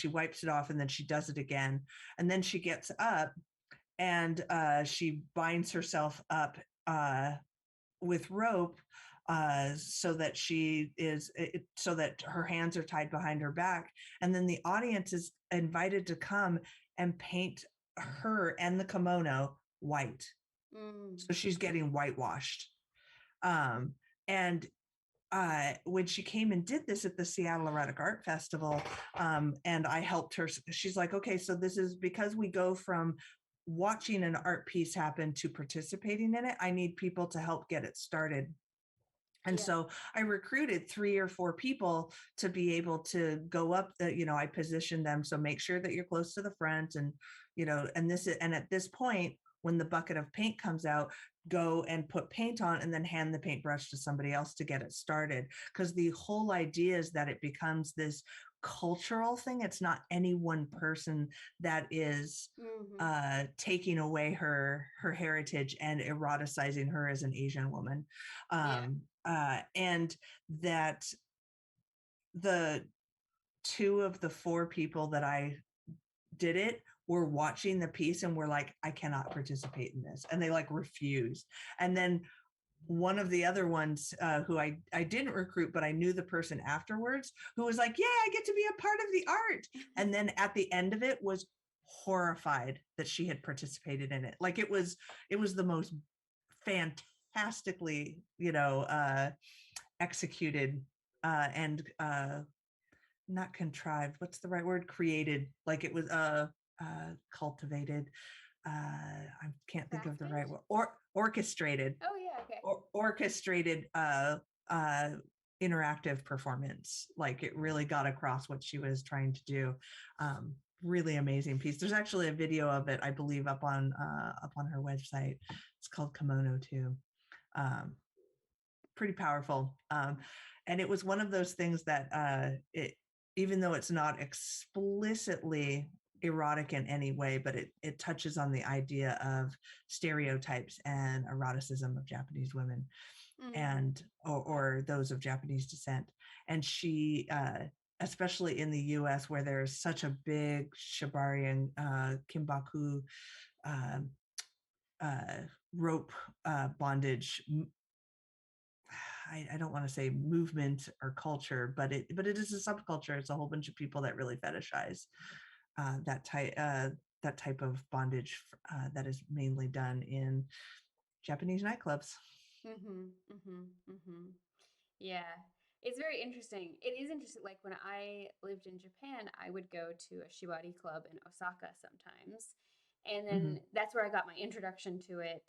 wipes it off, and then she does it again, and then she gets up and she binds herself up with rope so that so that her hands are tied behind her back, and then the audience is invited to come and paint her and the kimono white. So she's getting whitewashed. And when she came and did this at the Seattle Erotic Art Festival, and I helped her, she's like, okay, so this is because we go from watching an art piece happen to participating in it. I need people to help get it started. And Yeah. so I recruited 3 or 4 people to be able to go up I positioned them. So make sure that you're close to the front, and, and at this point, when the bucket of paint comes out, go and put paint on, and then hand the paintbrush to somebody else to get it started. Because the whole idea is that it becomes this cultural thing. It's not any one person that is taking away her heritage and eroticizing her as an Asian woman. And that the 2 of the 4 people that I did it were watching the piece and were like, I cannot participate in this. And they like refused. And then one of the other ones who I didn't recruit, but I knew the person afterwards, who was like, yeah, I get to be a part of the art. And then at the end of it was horrified that she had participated in it. Like it was the most fantastically, executed and not contrived. What's the right word? Created. Like it was cultivated. I can't think of the right word. Or orchestrated. Oh yeah, okay. Orchestrated interactive performance. Like it really got across what she was trying to do. Really amazing piece. There's actually a video of it, I believe, up on her website. It's called Kimono 2. Pretty powerful. And it was one of those things that even though it's not explicitly erotic in any way, but it touches on the idea of stereotypes and eroticism of Japanese women and or those of Japanese descent. And she especially in the US, where there's such a big shibari and kimbaku rope bondage, I don't want to say movement or culture, but it is a subculture. It's a whole bunch of people that really fetishize that type of bondage that is mainly done in Japanese nightclubs. Yeah, it's very interesting. It is interesting. Like when I lived in Japan, I would go to a shibari club in Osaka sometimes, and then that's where I got my introduction to it.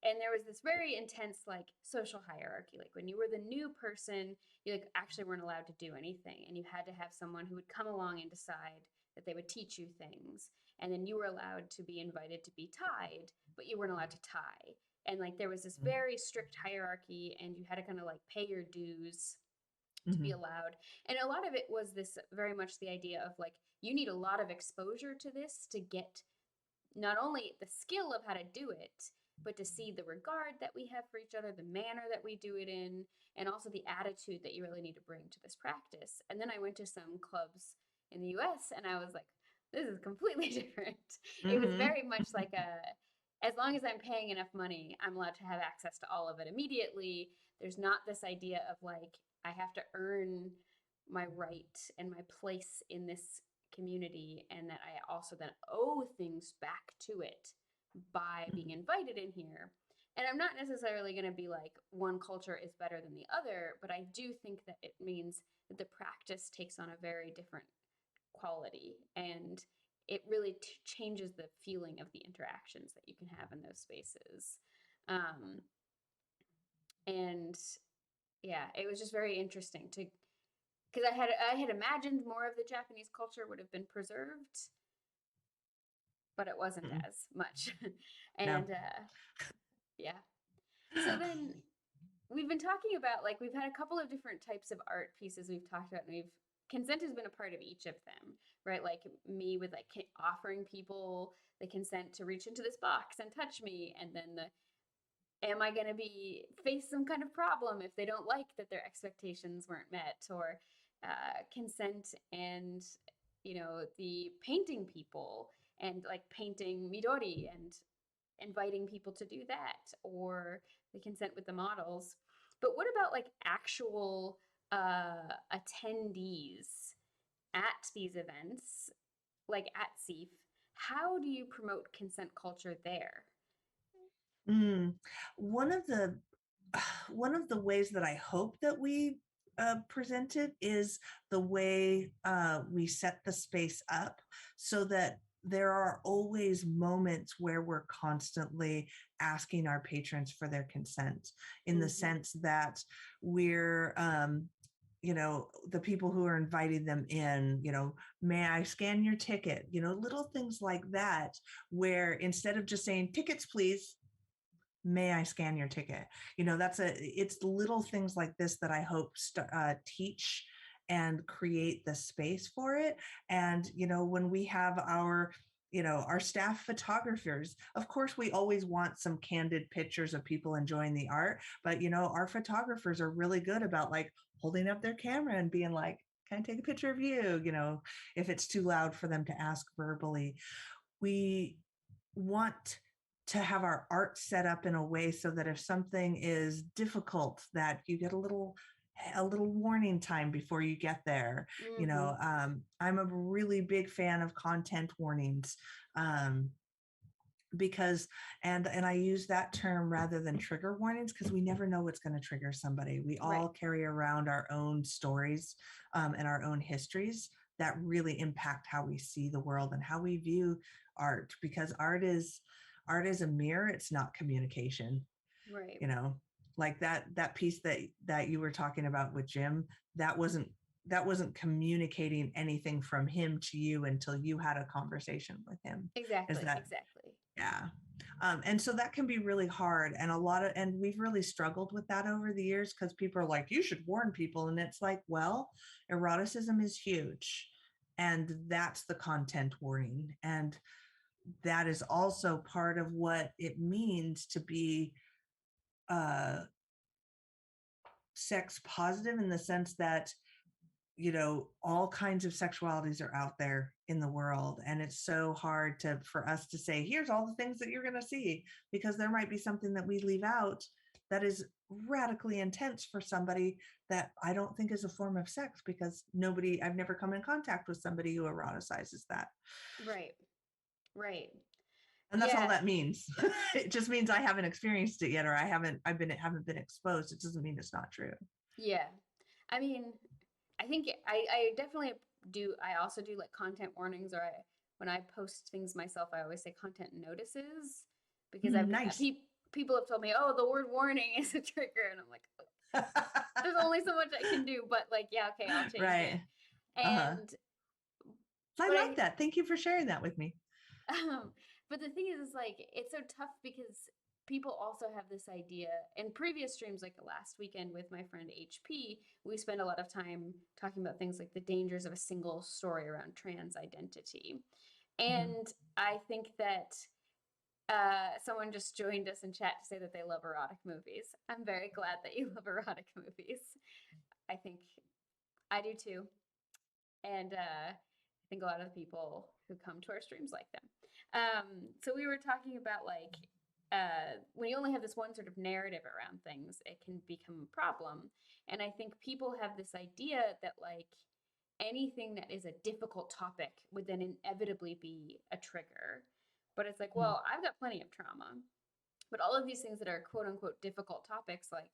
And there was this very intense like social hierarchy. Like when you were the new person, you like actually weren't allowed to do anything, and you had to have someone who would come along and decide that they would teach you things. And then you were allowed to be invited to be tied, but you weren't allowed to tie. and like there was this very strict hierarchy, and you had to kind of like pay your dues to be Mm-hmm. allowed. And a lot of it was this very much the idea of like you need a lot of exposure to this to get not only the skill of how to do it, but to see the regard that we have for each other, the manner that we do it in, and also the attitude that you really need to bring to this practice. And then I went to some clubs in the US and I was like, this is completely different. It was Mm-hmm. very much like as long as I'm paying enough money, I'm allowed to have access to all of it immediately. There's not this idea of like, I have to earn my right and my place in this community, and that I also then owe things back to it by being invited in here. And I'm not necessarily going to be like one culture is better than the other, but I do think that it means that the practice takes on a very different quality, and it really changes the feeling of the interactions that you can have in those spaces. Um, and yeah, it was just very interesting to because I had imagined more of the Japanese culture would have been preserved, but it wasn't Mm-mm. as much. No. And yeah. So then we've been talking about like we've had a couple of different types of art pieces we've talked about, and we've consent has been a part of each of them, right? Like me with like offering people the consent to reach into this box and touch me, and then the am I going to be face some kind of problem if they don't like that their expectations weren't met, or consent and the painting people and like painting midori and inviting people to do that, or the consent with the models. But what about like actual attendees at these events, like at SEAF? How do you promote consent culture there? Mm. One of the one of the ways that I hope that we present it is the way we set the space up so that there are always moments where we're constantly asking our patrons for their consent, in the Mm-hmm. sense that we're the people who are inviting them in, may I scan your ticket, little things like that, where instead of just saying tickets please, may I scan your ticket? It's little things like this that I hope teach and create the space for it. And, when we have our staff photographers, of course, we always want some candid pictures of people enjoying the art, but, our photographers are really good about like holding up their camera and being like, can I take a picture of you? If it's too loud for them to ask verbally. We want to have our art set up in a way so that if something is difficult, that you get a little warning time before you get there. Mm-hmm. I'm a really big fan of content warnings, because and I use that term rather than trigger warnings, because we never know what's going to trigger somebody. We Right. all carry around our own stories, and our own histories that really impact how we see the world and how we view art, because art is a mirror, it's not communication. Right. you know like that piece that you were talking about with Jim, that wasn't communicating anything from him to you until you had a conversation with him. Is Exactly. that Exactly. Yeah. And so that can be really hard. And we've really struggled with that over the years, because people are like, you should warn people. And it's like, well, eroticism is huge. And that's the content warning. And that is also part of what it means to be uh, sex positive, in the sense that all kinds of sexualities are out there in the world, and it's so hard for us to say, here's all the things that you're going to see, because there might be something that we leave out that is radically intense for somebody, that I don't think is a form of sex, because I've never come in contact with somebody who eroticizes that. Right. Right. And that's all Yeah. that means. It just means I haven't experienced it yet, or haven't been exposed. It doesn't mean it's not true. Yeah. I mean, I think I definitely do. I also do like content warnings, or when I post things myself, I always say content notices, because Nice. people have told me, oh, the word warning is a trigger. And I'm like, there's only so much I can do, but like, yeah, okay, I'll change it. Right. Uh-huh. And, I but like that. Thank you for sharing that with me. but the thing is like, it's so tough because people also have this idea in previous streams, like last weekend with my friend HP, we spent a lot of time talking about things like the dangers of a single story around trans identity. Mhm. And I think that someone just joined us in chat to say that they love erotic movies. I'm very glad that you love erotic movies. I think I do too. And I think a lot of the people who come to our streams like them. So we were talking about like when you only have this one sort of narrative around things, it can become a problem. And I think people have this idea that like anything that is a difficult topic would then inevitably be a trigger. But it's like, Mhm. well, I've got plenty of trauma. But all of these things that are quote unquote difficult topics, like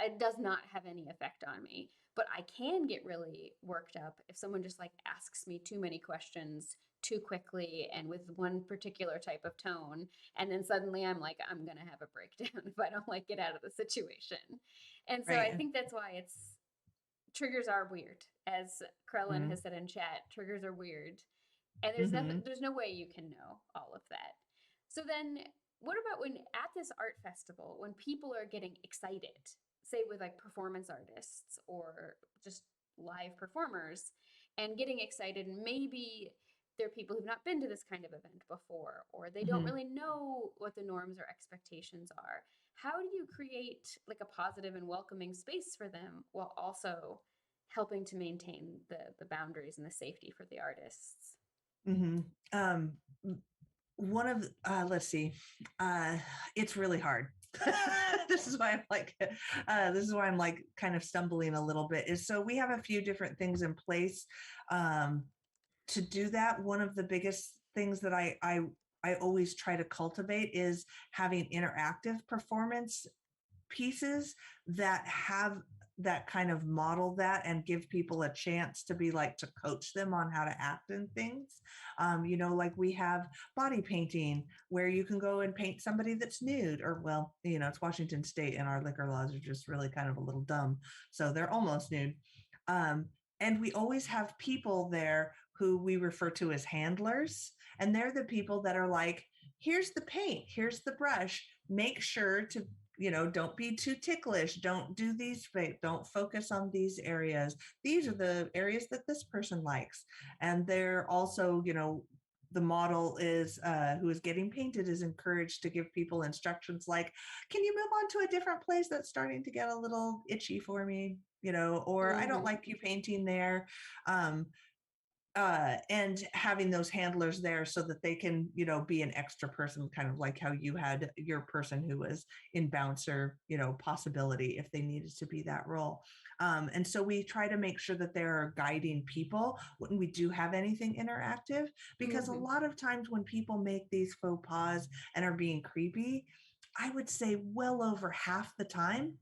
it does not have any effect on me. But I can get really worked up if someone just like asks me too many questions too quickly and with one particular type of tone. And then suddenly I'm like, I'm going to have a breakdown if I don't like get out of the situation. And so I Right. think that's why triggers are weird. As Krellin Mhm. has said in chat, triggers are weird. And Mhm. there's no way you can know all of that. So then what about when at this art festival, when people are getting excited, say with like performance artists or just live performers and getting excited, and maybe they're people who've not been to this kind of event before, or they don't Mhm. really know what the norms or expectations are. How do you create like a positive and welcoming space for them while also helping to maintain the boundaries and the safety for the artists? Mhm. One of let's see, uh, it's really hard. This is why I'm like, this is why I'm like kind of stumbling a little bit. Is so we have a few different things in place um, to do that. One of the biggest things that I always try to cultivate is having interactive performance pieces that have that kind of model that and give people a chance to be like to coach them on how to act in things. Like we have body painting where you can go and paint somebody that's nude, or well, it's Washington State and our liquor laws are just really kind of a little dumb, so they're almost nude. um, and we always have people there who we refer to as handlers, and they're the people that are like, here's the paint, here's the brush, make sure to don't be too ticklish, don't do these, don't focus on these areas, these are the areas that this person likes. And they're also, the model is who is getting painted is encouraged to give people instructions like, can you move on to a different place that's starting to get a little itchy for me, or I don't Mm-hmm. like you painting there. um, and having those handlers there so that they can, be an extra person, kind of like how you had your person who was in bouncer, possibility if they needed to be that role. And so we try to make sure that there are guiding people when we do have anything interactive, because a Mm-hmm. lot of times when people make these faux pas and are being creepy, I would say well over half the time,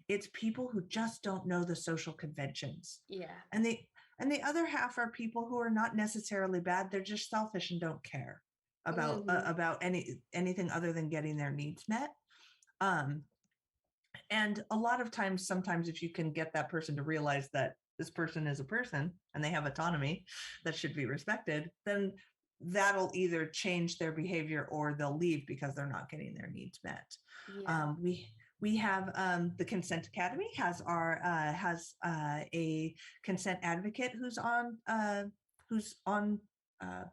it's people who just don't know the social conventions. Yeah. And the other half are people who are not necessarily bad. They're just selfish and don't care Mm-hmm. about anything other than getting their needs met. Um, and a lot of times, sometimes if you can get that person to realize that this person is a person and they have autonomy that should be respected, then that'll either change their behavior or they'll leave because they're not getting their needs met. Yeah. We have the Consent Academy has a consent advocate who's on uh,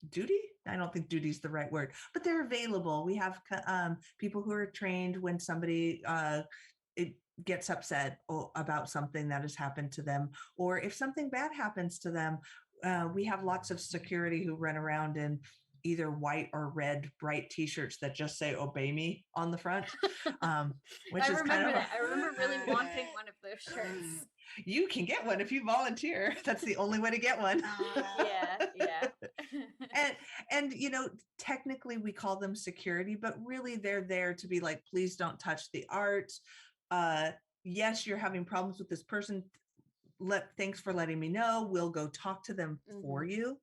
duty. I don't think duty is the right word, but they're available. We have people who are trained when somebody it gets upset about something that has happened to them, or if something bad happens to them. We have lots of security who run around in either white or red bright t-shirts that just say "Obey me" on the front, which I is kind remember of a that. I remember really wanting one of those shirts. you can get one if you volunteer. That's the only way to get one. Yeah, yeah. and technically we call them security, but really they're there to be like, please don't touch the art. uh yes, you're having problems with this person, thanks for letting me know, we'll go talk to them for Mm-hmm. you.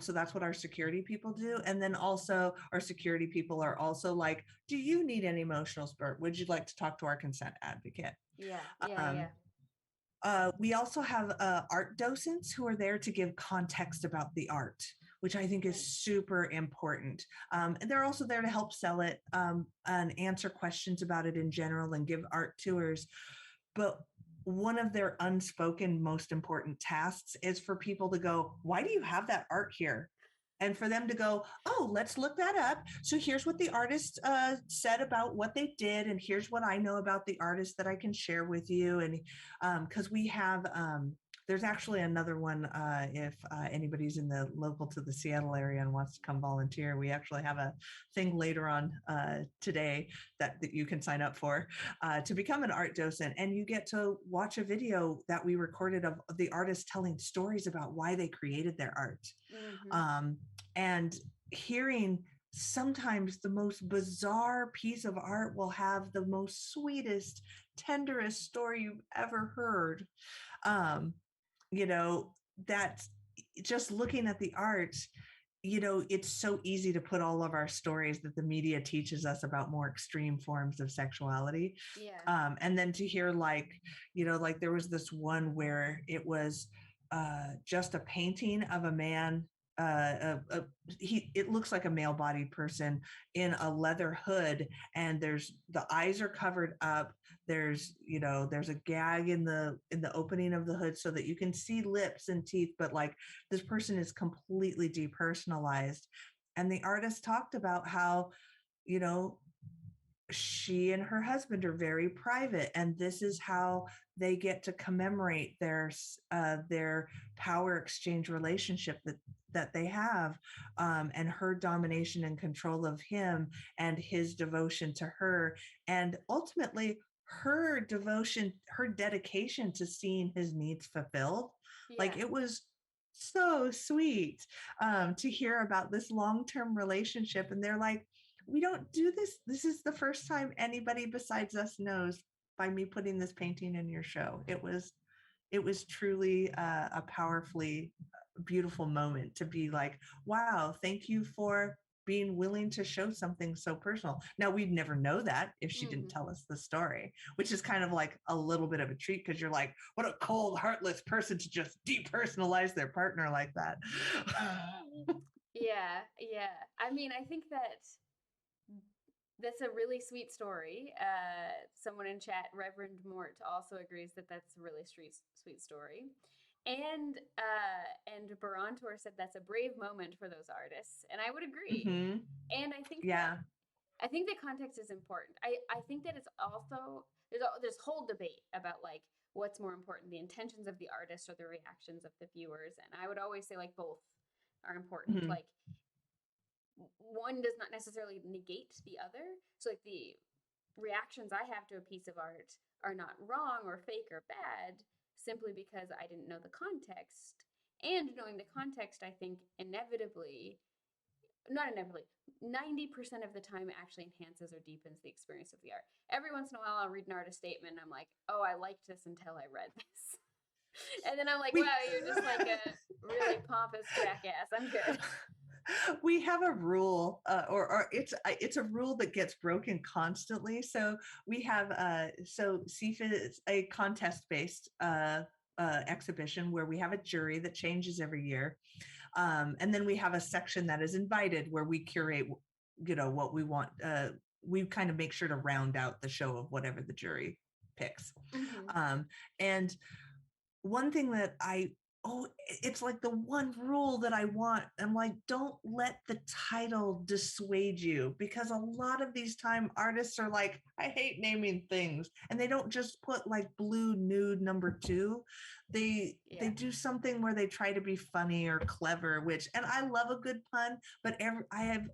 So that's what our security people do. And then also our security people are also like, do you need an emotional support, would you like to talk to our consent advocate? Yeah, yeah, um yeah. we also have art docents who are there to give context about the art, which I think is super important. And they're also there to help sell it, and answer questions about it in general and give art tours. But one of their unspoken most important tasks is for people to go, why do you have that art here? And for them to go, oh, let's look that up. So here's what the artist said about what they did, and here's what I know about the artist that I can share with you. And because we have, there's actually another one. If anybody's in the local to the Seattle area and wants to come volunteer, we actually have a thing later on today that you can sign up for to become an art docent. And you get to watch a video that we recorded of the artist telling stories about why they created their art. Mm-hmm. And hearing sometimes the most bizarre piece of art will have the most sweetest, tenderest story you've ever heard. Um, you know, that just looking at the art, it's so easy to put all of our stories that the media teaches us about more extreme forms of sexuality. Yeah. And then to hear like there was this one where it was just a painting of a man. It looks like a male-bodied person in a leather hood, and the eyes are covered up. There's a gag in the opening of the hood so that you can see lips and teeth, but like this person is completely depersonalized. And the artist talked about how, you know, she and her husband are very private, and this is how they get to commemorate their power exchange relationship that they have, and her domination and control of him, and his devotion to her, and ultimately her devotion, her dedication to seeing his needs fulfilled. Like, Yeah. it was so sweet to hear about this long-term relationship. And they're like, we don't do this. This is the first time anybody besides us knows by me putting this painting in your show. It was truly a powerfully beautiful moment to be like, wow, thank you for being willing to show something so personal. Now, we'd never know that if she didn't Mm-hmm. tell us the story, which is kind of like a little bit of a treat, because you're like, what a cold, heartless person to just depersonalize their partner like that. Yeah. Yeah. I mean, I think that's a really sweet story. Someone in chat, Reverend Mort, also agrees that that's a really sweet story. And Barantor said that's a brave moment for those artists, and I would agree. Hmm. And I think Yeah. that context is important. I think that it's also there's whole debate about like what's more important, the intentions of the artist or the reactions of the viewers. And I would always say like both are important. Hmm. Like one does not necessarily negate the other. So like the reactions I have to a piece of art are not wrong or fake or bad simply because I didn't know the context. And knowing the context, I think inevitably, not inevitably, 90% of the time actually enhances or deepens the experience of the art. Every once in a while, I'll read an artist statement and I'm like, oh, I liked this until I read this. And then I'm like, We wow, you're just like a really pompous jackass. I'm good. we have a rule, or it's a rule that gets broken constantly. So we have so CFA is a contest based exhibition where we have a jury that changes every year, and then we have a section that is invited where we curate, what we want. We kind of make sure to round out the show of whatever the jury picks. Mm-hmm. And one thing that it's like the one rule that I want. I'm like, don't let the title dissuade you, because a lot of these time artists are like, I hate naming things, and they don't just put like blue nude #2. They Yeah. do something where they try to be funny or clever, which, and I love a good pun, but I have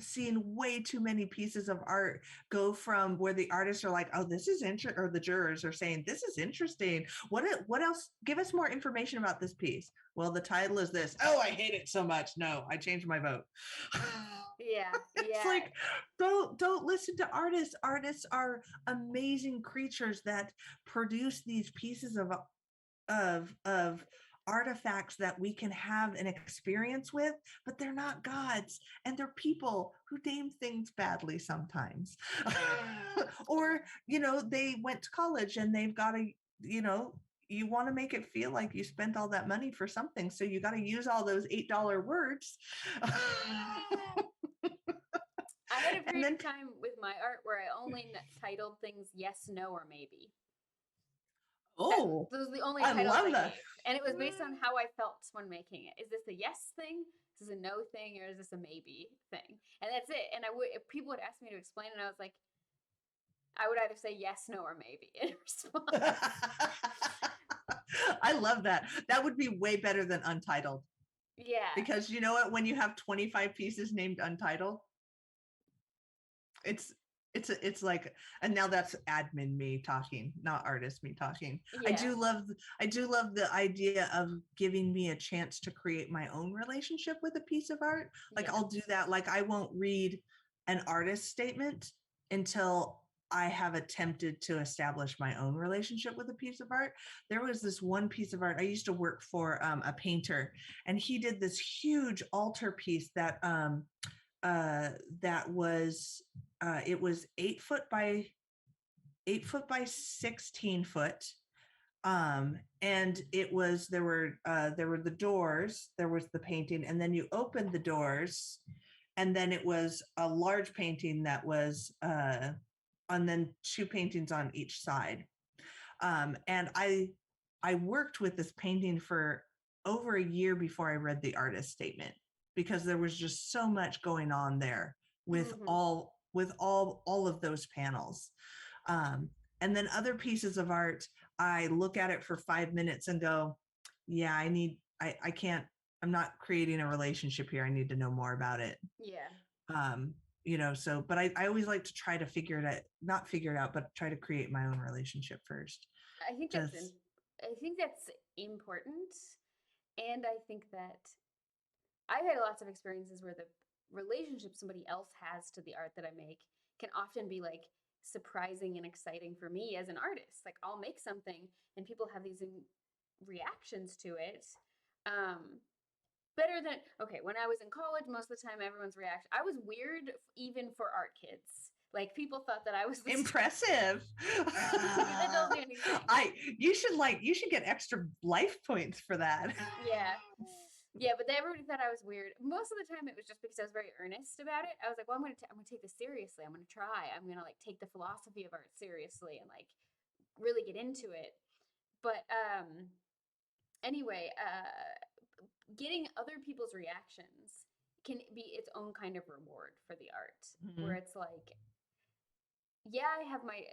seen way too many pieces of art go from where the artists are like, oh, this is interesting, or the jurors are saying, this is interesting. What else? Give us more information about this piece. Well, the title is this. Oh, I hate it so much. No, I changed my vote. Yeah. It's Yeah. like, don't listen to artists. Artists are amazing creatures that produce these pieces of artifacts that we can have an experience with, but they're not gods, and they're people who name things badly sometimes. Or they went to college and they've got a, you want to make it feel like you spent all that money for something. So you got to use all those $8 words. I had a And period then, of time with my art where I only titled things yes, no, or maybe. That oh, those are the only I titles love I that. gave, and it was based on how I felt when making it. Is this a yes thing? Is this a no thing, or is this a maybe thing? And that's it. And I would, if people would ask me to explain it, I was like, I would either say yes, no, or maybe in response. I love that. That would be way better than Untitled, Yeah, because you know what? When you have 25 pieces named Untitled, it's it's like, and now that's admin me talking, not artist me talking. I yeah, do love I do love the idea of giving me a chance to create my own relationship with a piece of art. Like yeah. I'll do that. Like I won't read an artist statement until I have attempted to establish my own relationship with a piece of art. There was this one piece of art. I used to work for a painter, and he did this huge altar piece uh, that was it was 8 foot by 8 foot by 16 foot, and it was there were the doors, there was the painting, and then you opened the doors, and then it was a large painting that was and then two paintings on each side. And I worked with this painting for over a year before I read the artist statement, because there was just so much going on there with Hmm. all of those panels. Um, and then other pieces of art, I look at it for 5 minutes and go, yeah, I can't, I'm not creating a relationship here. I need to know more about it. Yeah. Um, so, but I always like to try to figure it out, not figure it out, but try to create my own relationship first. I think that's Just, I think that's important, and I think that I've had lots of experiences where the relationship somebody else has to the art that I make can often be like surprising and exciting for me as an artist. Like I'll make something and people have these reactions to it. Um, better than okay, when I was in college, most of the time everyone's reaction. I was weird even for art kids. Like people thought that I was this impressive. that tells you anything. I you should get extra life points for that. Yeah. Yeah, but everybody thought I was weird. Most of the time, it was just because I was very earnest about it. I was like, "Well, I'm gonna take this seriously. I'm gonna try. I'm gonna like take the philosophy of art seriously and like really get into it." But anyway, getting other people's reactions can be its own kind of reward for the art, where Mhm. it's like, yeah, I have my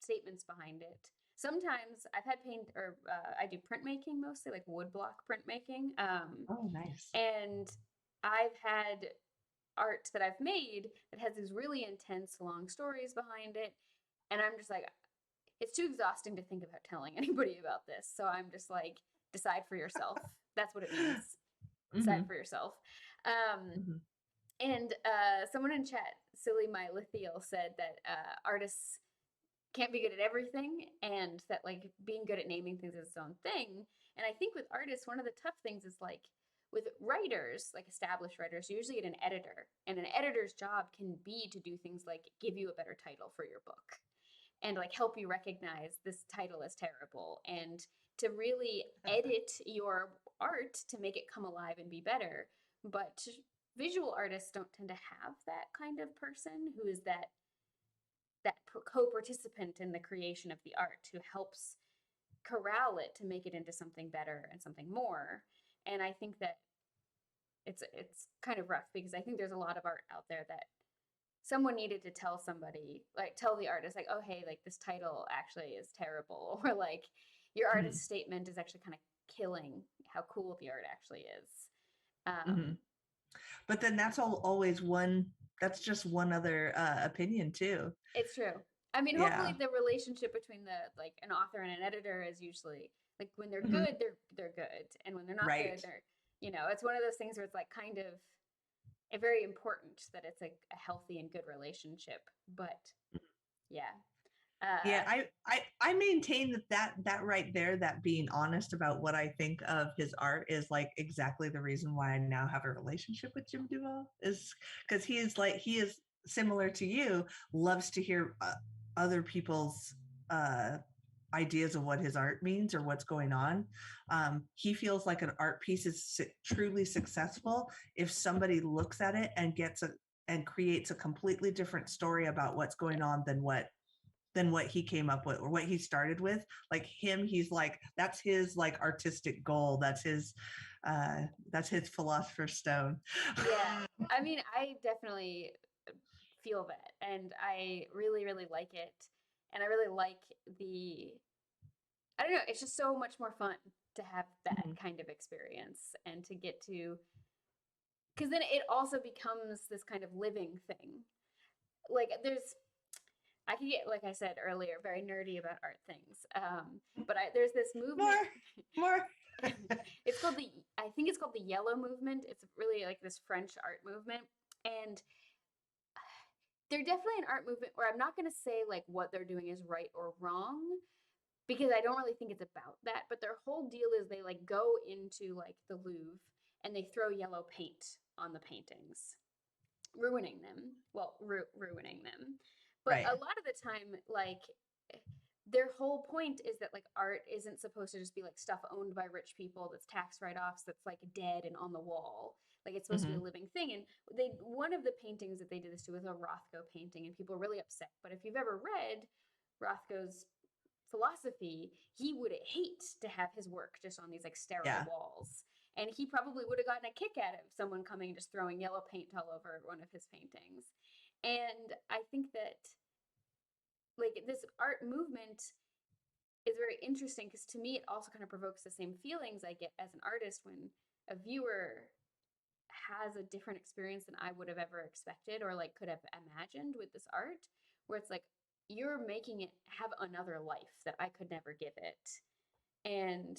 statements behind it. Sometimes I've had paint or I do printmaking mostly, like woodblock printmaking. Oh, nice. And I've had art that I've made that has these really intense long stories behind it. And I'm just like, it's too exhausting to think about telling anybody about this. So I'm just like, decide for yourself. That's what it means. Decide Hmm. for yourself. Um, Hmm. and someone in chat, Silly My Lithial, said that artists can't be good at everything and that like being good at naming things is its own thing. And I think with artists, one of the tough things is like with writers, like established writers, you usually get an editor, and an editor's job can be to do things like give you a better title for your book and like help you recognize this title is terrible and to really edit your art to make it come alive and be better. But visual artists don't tend to have that kind of person who is that co-participant in the creation of the art who helps corral it to make it into something better and something more. And I think that it's kind of rough because I think there's a lot of art out there that someone needed to tell somebody, like tell the artist, like, oh hey, like this title actually is terrible, or like your Hmm. artist statement is actually kind of killing how cool the art actually is. Hmm. Um, But then that's always one. That's just one other opinion too. it's true. I mean, hopefully Yeah. the relationship between the like an author and an editor is usually like when they're Hmm. good, they're good, and when they're not Right. good, they're it's one of those things where it's like kind of very important that it's a healthy and good relationship. But yeah, Yeah, uh, I maintain that right there, that being honest about what I think of his art is like exactly the reason why I now have a relationship with Jim Duval, is because he is similar to you, loves to hear other people's uh ideas of what his art means or what's going on. He feels like an art piece is truly successful if somebody looks at it and and creates a completely different story about what's going on than what he came up with or what he started with. Like him, he's like, that's his like artistic goal. That's his philosopher's stone. Yeah. I mean, I definitely feel that, and I really, really like it. And I really like I don't know, it's just so much more fun to have that Mhm. kind of experience and to get to, because then it also becomes this kind of living thing. Like, I can get, like I said earlier, very nerdy about art things. But there's this movement. More, more. It's called I think it's called the Yellow Movement. It's really like this French art movement. And they're definitely an art movement where I'm not going to say like what they're doing is right or wrong, because I don't really think it's about that. But their whole deal is they like go into like the Louvre and they throw yellow paint on the paintings, ruining them. Well, ruining them. But Right. a lot of the time, like their whole point is that like art isn't supposed to just be like stuff owned by rich people that's tax write-offs that's like dead and on the wall. Like it's supposed to be a Hmm. living thing. And one of the paintings that they did this to was a Rothko painting, and people were really upset. But if you've ever read Rothko's philosophy, he would hate to have his work just on these like sterile Yeah. walls. And he probably would have gotten a kick out of someone coming and just throwing yellow paint all over one of his paintings. And I think that like this art movement is very interesting because to me it also kind of provokes the same feelings I get as an artist when a viewer has a different experience than I would have ever expected or like could have imagined with this art, where it's like you're making it have another life that I could never give it. And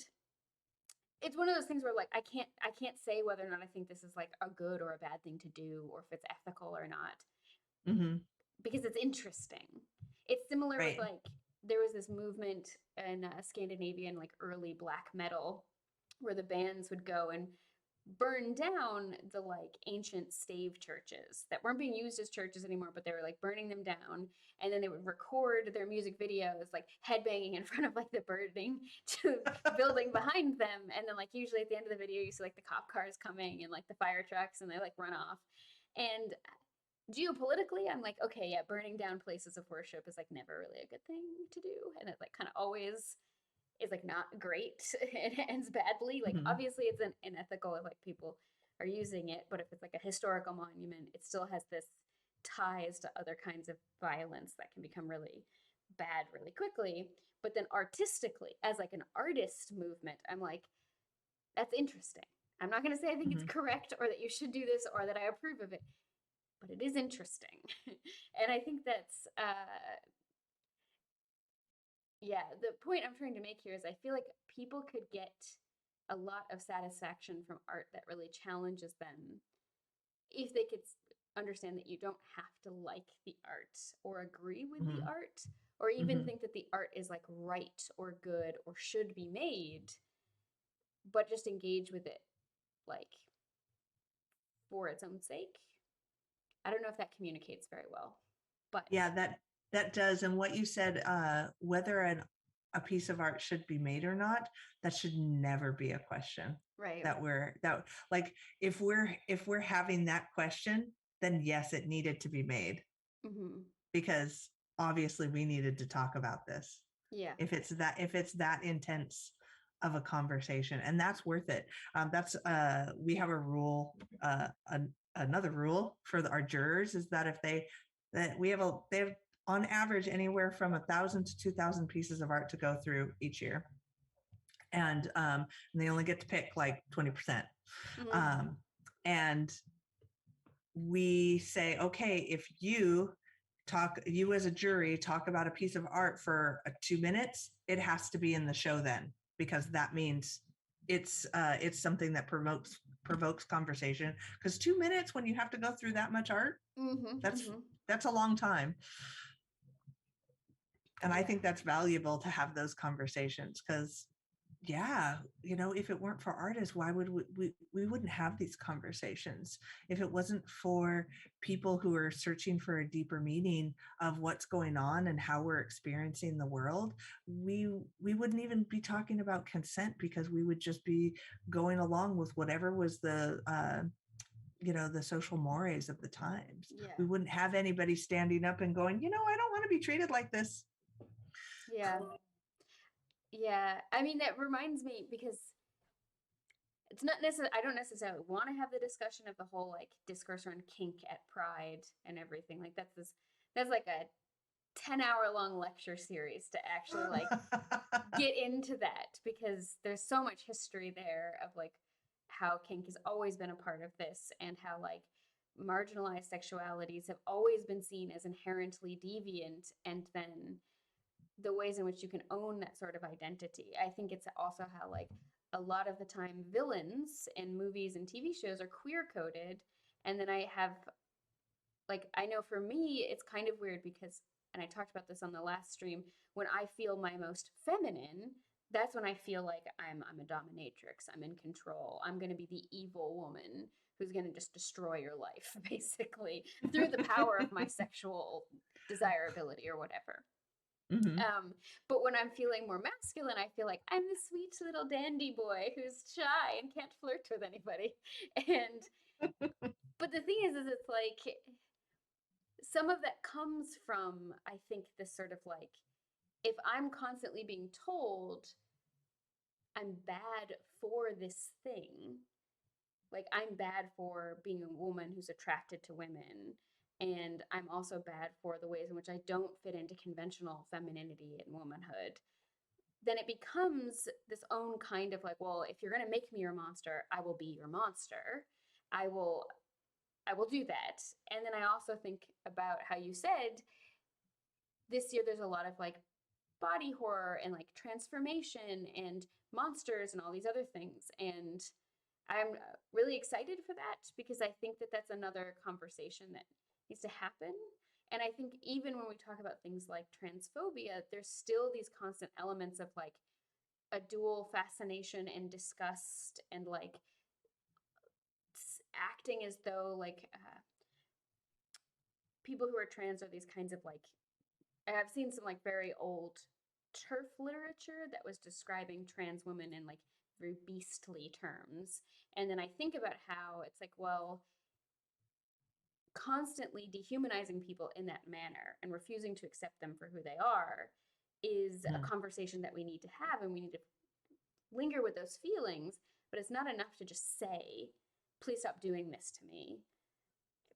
it's one of those things where like I can't say whether or not I think this is like a good or a bad thing to do or if it's ethical or not, Hmm. because it's interesting. It's similar with Right. like there was this movement in Scandinavian like early black metal where the bands would go and burn down the like ancient stave churches that weren't being used as churches anymore, but they were like burning them down, and then they would record their music videos like headbanging in front of like the burning building behind them, and then like usually at the end of the video you see like the cop cars coming and like the fire trucks and they like run off. And geopolitically, I'm like, okay, yeah, burning down places of worship is like never really a good thing to do, and it like kind of always is like not great. It ends badly. Like Hmm. obviously, it's an unethical if like people are using it, but if it's like a historical monument, it still has this ties to other kinds of violence that can become really bad really quickly. But then artistically, as like an artist movement, I'm like, that's interesting. I'm not going to say I think it's Hmm. correct or that you should do this or that I approve of it, but it is interesting. And I think that's yeah, the point I'm trying to make here is I feel like people could get a lot of satisfaction from art that really challenges them if they could understand that you don't have to like the art or agree with the Hmm. art or even Hmm. think that the art is like right or good or should be made, but just engage with it like for its own sake. I don't know if that communicates very well, but Yeah, that does. And what you said, whether a piece of art should be made or not, that should never be a question right. that like if we're having that question, then yes, it needed to be made Hmm. because obviously we needed to talk about this. Yeah. If it's that intense of a conversation, and that's worth it. That's we have a rule, another rule for our jurors is that if that we have they have on average anywhere from 1,000 to 2,000 pieces of art to go through each year, and they only get to pick like 20%. Hmm. Um, and we say, okay, if you as a jury talk about a piece of art for 2 minutes, it has to be in the show then, because that means it's something that provokes conversation. Because 2 minutes when you have to go through that much art, Hmm. that's Hmm. that's a long time. And I Yeah. think that's valuable to have those conversations because yeah, if it weren't for artists, why would we wouldn't have these conversations? If it wasn't for people who are searching for a deeper meaning of what's going on and how we're experiencing the world, we wouldn't even be talking about consent, because we would just be going along with whatever was the social mores of the times. Yeah. We wouldn't have anybody standing up and going, I don't want to be treated like this. Yeah. Yeah. I mean, that reminds me because it's not necessarily, I don't necessarily want to have the discussion of the whole like discourse around kink at Pride and everything. Like that's like a 10-hour long lecture series to actually like get into that, because there's so much history there of like how kink has always been a part of this, and how like marginalized sexualities have always been seen as inherently deviant, and then the ways in which you can own that sort of identity. I think it's also how like a lot of the time villains in movies and TV shows are queer coded, and then I have like I know for me it's kind of weird because, and I talked about this on the last stream, when I feel my most feminine, that's when I feel like I'm a dominatrix, I'm in control, I'm going to be the evil woman who's going to just destroy your life basically through the power of my sexual desirability or whatever. Hmm. But when I'm feeling more masculine, I feel like I'm the sweet little dandy boy who's shy and can't flirt with anybody. And but the thing is it's like some of that comes from, I think, this sort of like, if I'm constantly being told I'm bad for this thing, like I'm bad for being a woman who's attracted to women, and I'm also bad for the ways in which I don't fit into conventional femininity and womanhood, then it becomes this own kind of like, well, if you're going to make me your monster, I will be your monster. I will I will do that. And then I also think about how you said this year there's a lot of like body horror and like transformation and monsters and all these other things. And I'm really excited for that because I think that that's another conversation that needs to happen. And I think even when we talk about things like transphobia, there's still these constant elements of like a dual fascination and disgust, and like acting as though like people who are trans are these kinds of like, I've seen some like very old turf literature that was describing trans women in like very beastly terms. And then I think about how it's like, well, constantly dehumanizing people in that manner and refusing to accept them for who they are is a conversation that we need to have, and we need to linger with those feelings. But it's not enough to just say, please stop doing this to me,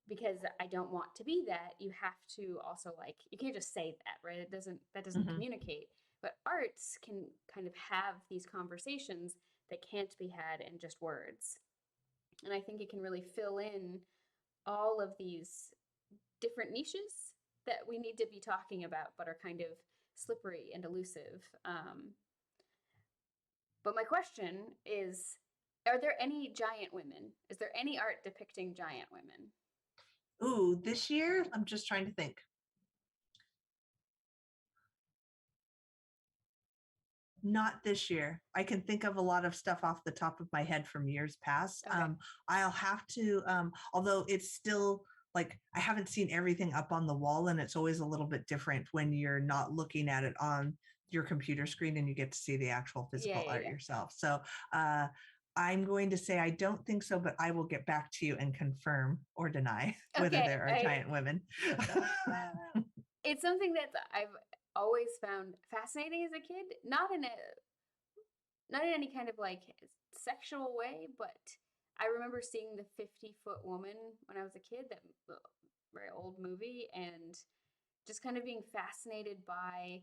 because I don't want to be that. You have to also like, you can't just say that, right? That doesn't Hmm. communicate. But arts can kind of have these conversations that can't be had in just words. And I think it can really fill in all of these different niches that we need to be talking about, but are kind of slippery and elusive. But my question is, are there any giant women? Is there any art depicting giant women? Ooh, this year, I'm just trying to think. Not this year. I can think of a lot of stuff off the top of my head from years past. Okay. I'll have to, although it's still like I haven't seen everything up on the wall, and it's always a little bit different when you're not looking at it on your computer screen and you get to see the actual Yeah, physical yeah, art yeah. yourself. So uh, I'm going to say I don't think so, but I will get back to you and confirm or deny whether Okay, there are giant women. it's something that I've always found fascinating as a kid, not in any kind of like sexual way, but I remember seeing the 50-foot woman when I was a kid, that very old movie, and just kind of being fascinated by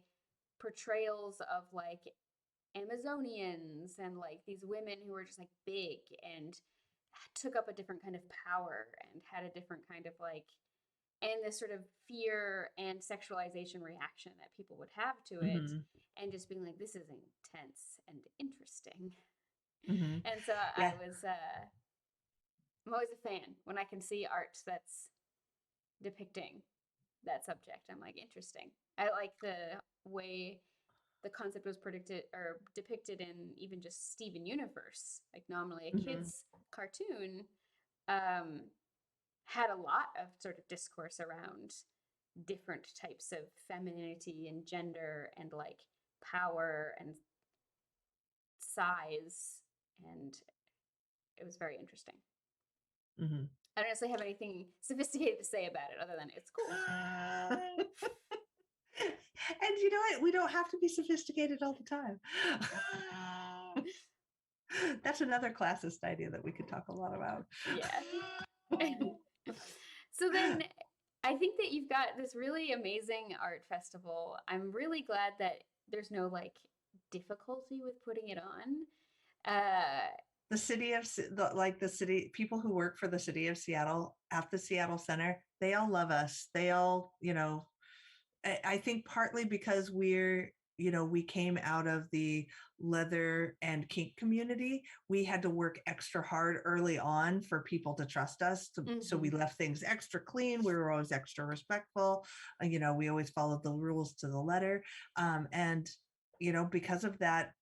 portrayals of like Amazonians and like these women who were just like big and took up a different kind of power and had a different kind of like, and this sort of fear and sexualization reaction that people would have to it, Hmm. and just being like, this is intense and interesting. Hmm. And so Yeah. I'm always a fan when I can see art that's depicting that subject. I'm like, interesting. I like the way the concept was predicted or depicted in even just Steven Universe, like nominally a Mm-hmm. kid's cartoon, um, had a lot of sort of discourse around different types of femininity and gender and like power and size, and it was very interesting. Mm-hmm. I don't necessarily have anything sophisticated to say about it other than it's cool. And you know what? We don't have to be sophisticated all the time. That's another classist idea that we could talk a lot about. Yeah. So then I think that you've got this really amazing art festival. I'm really glad that there's no like difficulty with putting it on. The city of the city people who work for the city of Seattle at the Seattle Center, they all love us. They all, I think partly because we came out of the leather and kink community. We had to work extra hard early on for people to trust us. So we left things extra clean. We were always extra respectful. We always followed the rules to the letter. And, because of that,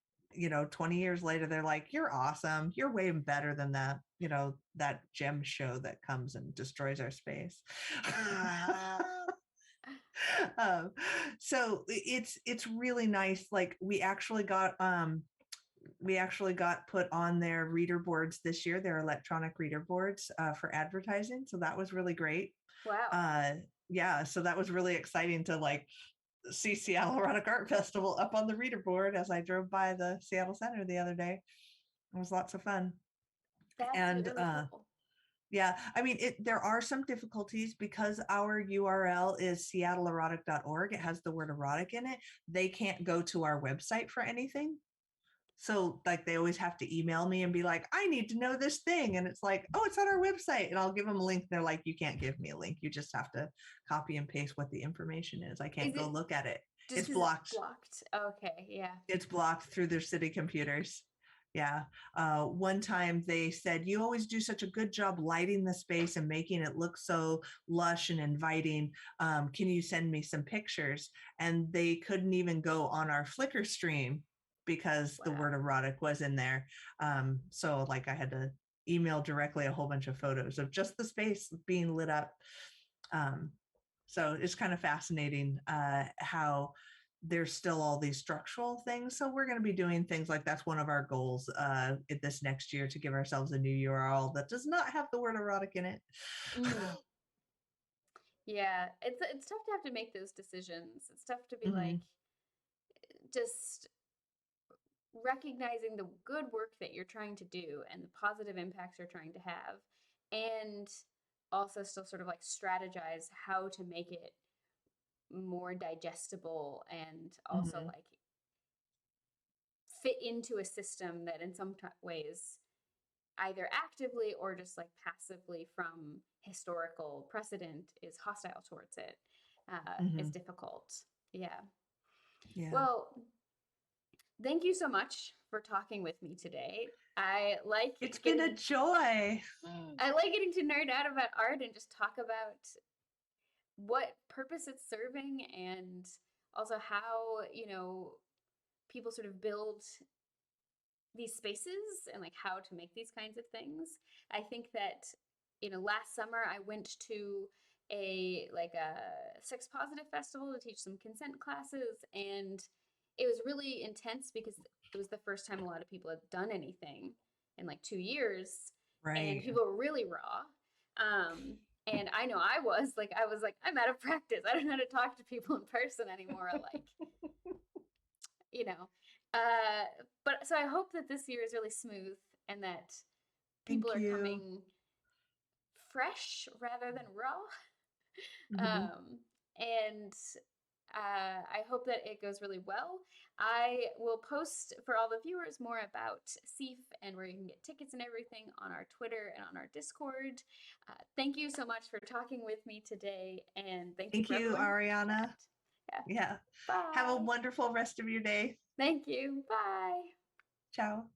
20 years later, they're like, you're awesome. You're way better than that gem show that comes and destroys our space. um, so it's really nice. Like we actually got put on their reader boards this year, their electronic reader boards for advertising. So that was really great. Wow. Yeah, so that was really exciting to like see Seattle Erotic Art Festival up on the reader board as I drove by the Seattle Center the other day. It was lots of fun. That's And really cool. yeah, I mean, there are some difficulties because our URL is seattleerotic.org. It has the word erotic in it. They can't go to our website for anything. So like they always have to email me and be like, I need to know this thing. And it's like, oh, it's on our website. And I'll give them a link. They're like, you can't give me a link. You just have to copy and paste what the information is. I can't Is go it look at it. just It's because it's blocked. blocked? Okay, yeah. It's blocked through their city computers. Yeah. One time they said, you always do such a good job lighting the space and making it look so lush and inviting. Can you send me some pictures? And they couldn't even go on our Flickr stream because the word Wow. erotic was in there. So like I had to email directly a whole bunch of photos of just the space being lit up. So it's kind of fascinating how there's still all these structural things. So we're going to be doing things like that's one of our goals this next year, to give ourselves a new URL that does not have the word erotic in it. Yeah, it's tough to have to make those decisions. It's tough to be like Mhm. just recognizing the good work that you're trying to do and the positive impacts you're trying to have, and also still sort of like strategize how to make it more digestible and also Mhm. like fit into a system that in some ways either actively or just like passively from historical precedent is hostile towards it, is Mhm. difficult. Yeah. Yeah. Well, thank you so much for talking with me today. I like It's been a getting joy. I like getting to nerd out about art and just talk about what purpose it's serving and also how, people sort of build these spaces and like how to make these kinds of things. I think that, last summer I went to a sex positive festival to teach some consent classes, and it was really intense because it was the first time a lot of people had done anything in like 2 years, and Right. people were really raw. And I know I was like, I'm out of practice. I don't know how to talk to people in person anymore. Like, you know. Uh, but so I hope that this year is really smooth and that people Thank are you. coming fresh rather than raw. Mhm. Um, and I hope that it goes really well. I will post for all the viewers more about SEAF and where you can get tickets and everything on our Twitter and on our Discord. Thank you so much for talking with me today, and thank you Thank for you, everyone in the Ariana. chat. Yeah. Yeah. Have a Bye. wonderful rest of your day. Thank you. Bye. Ciao.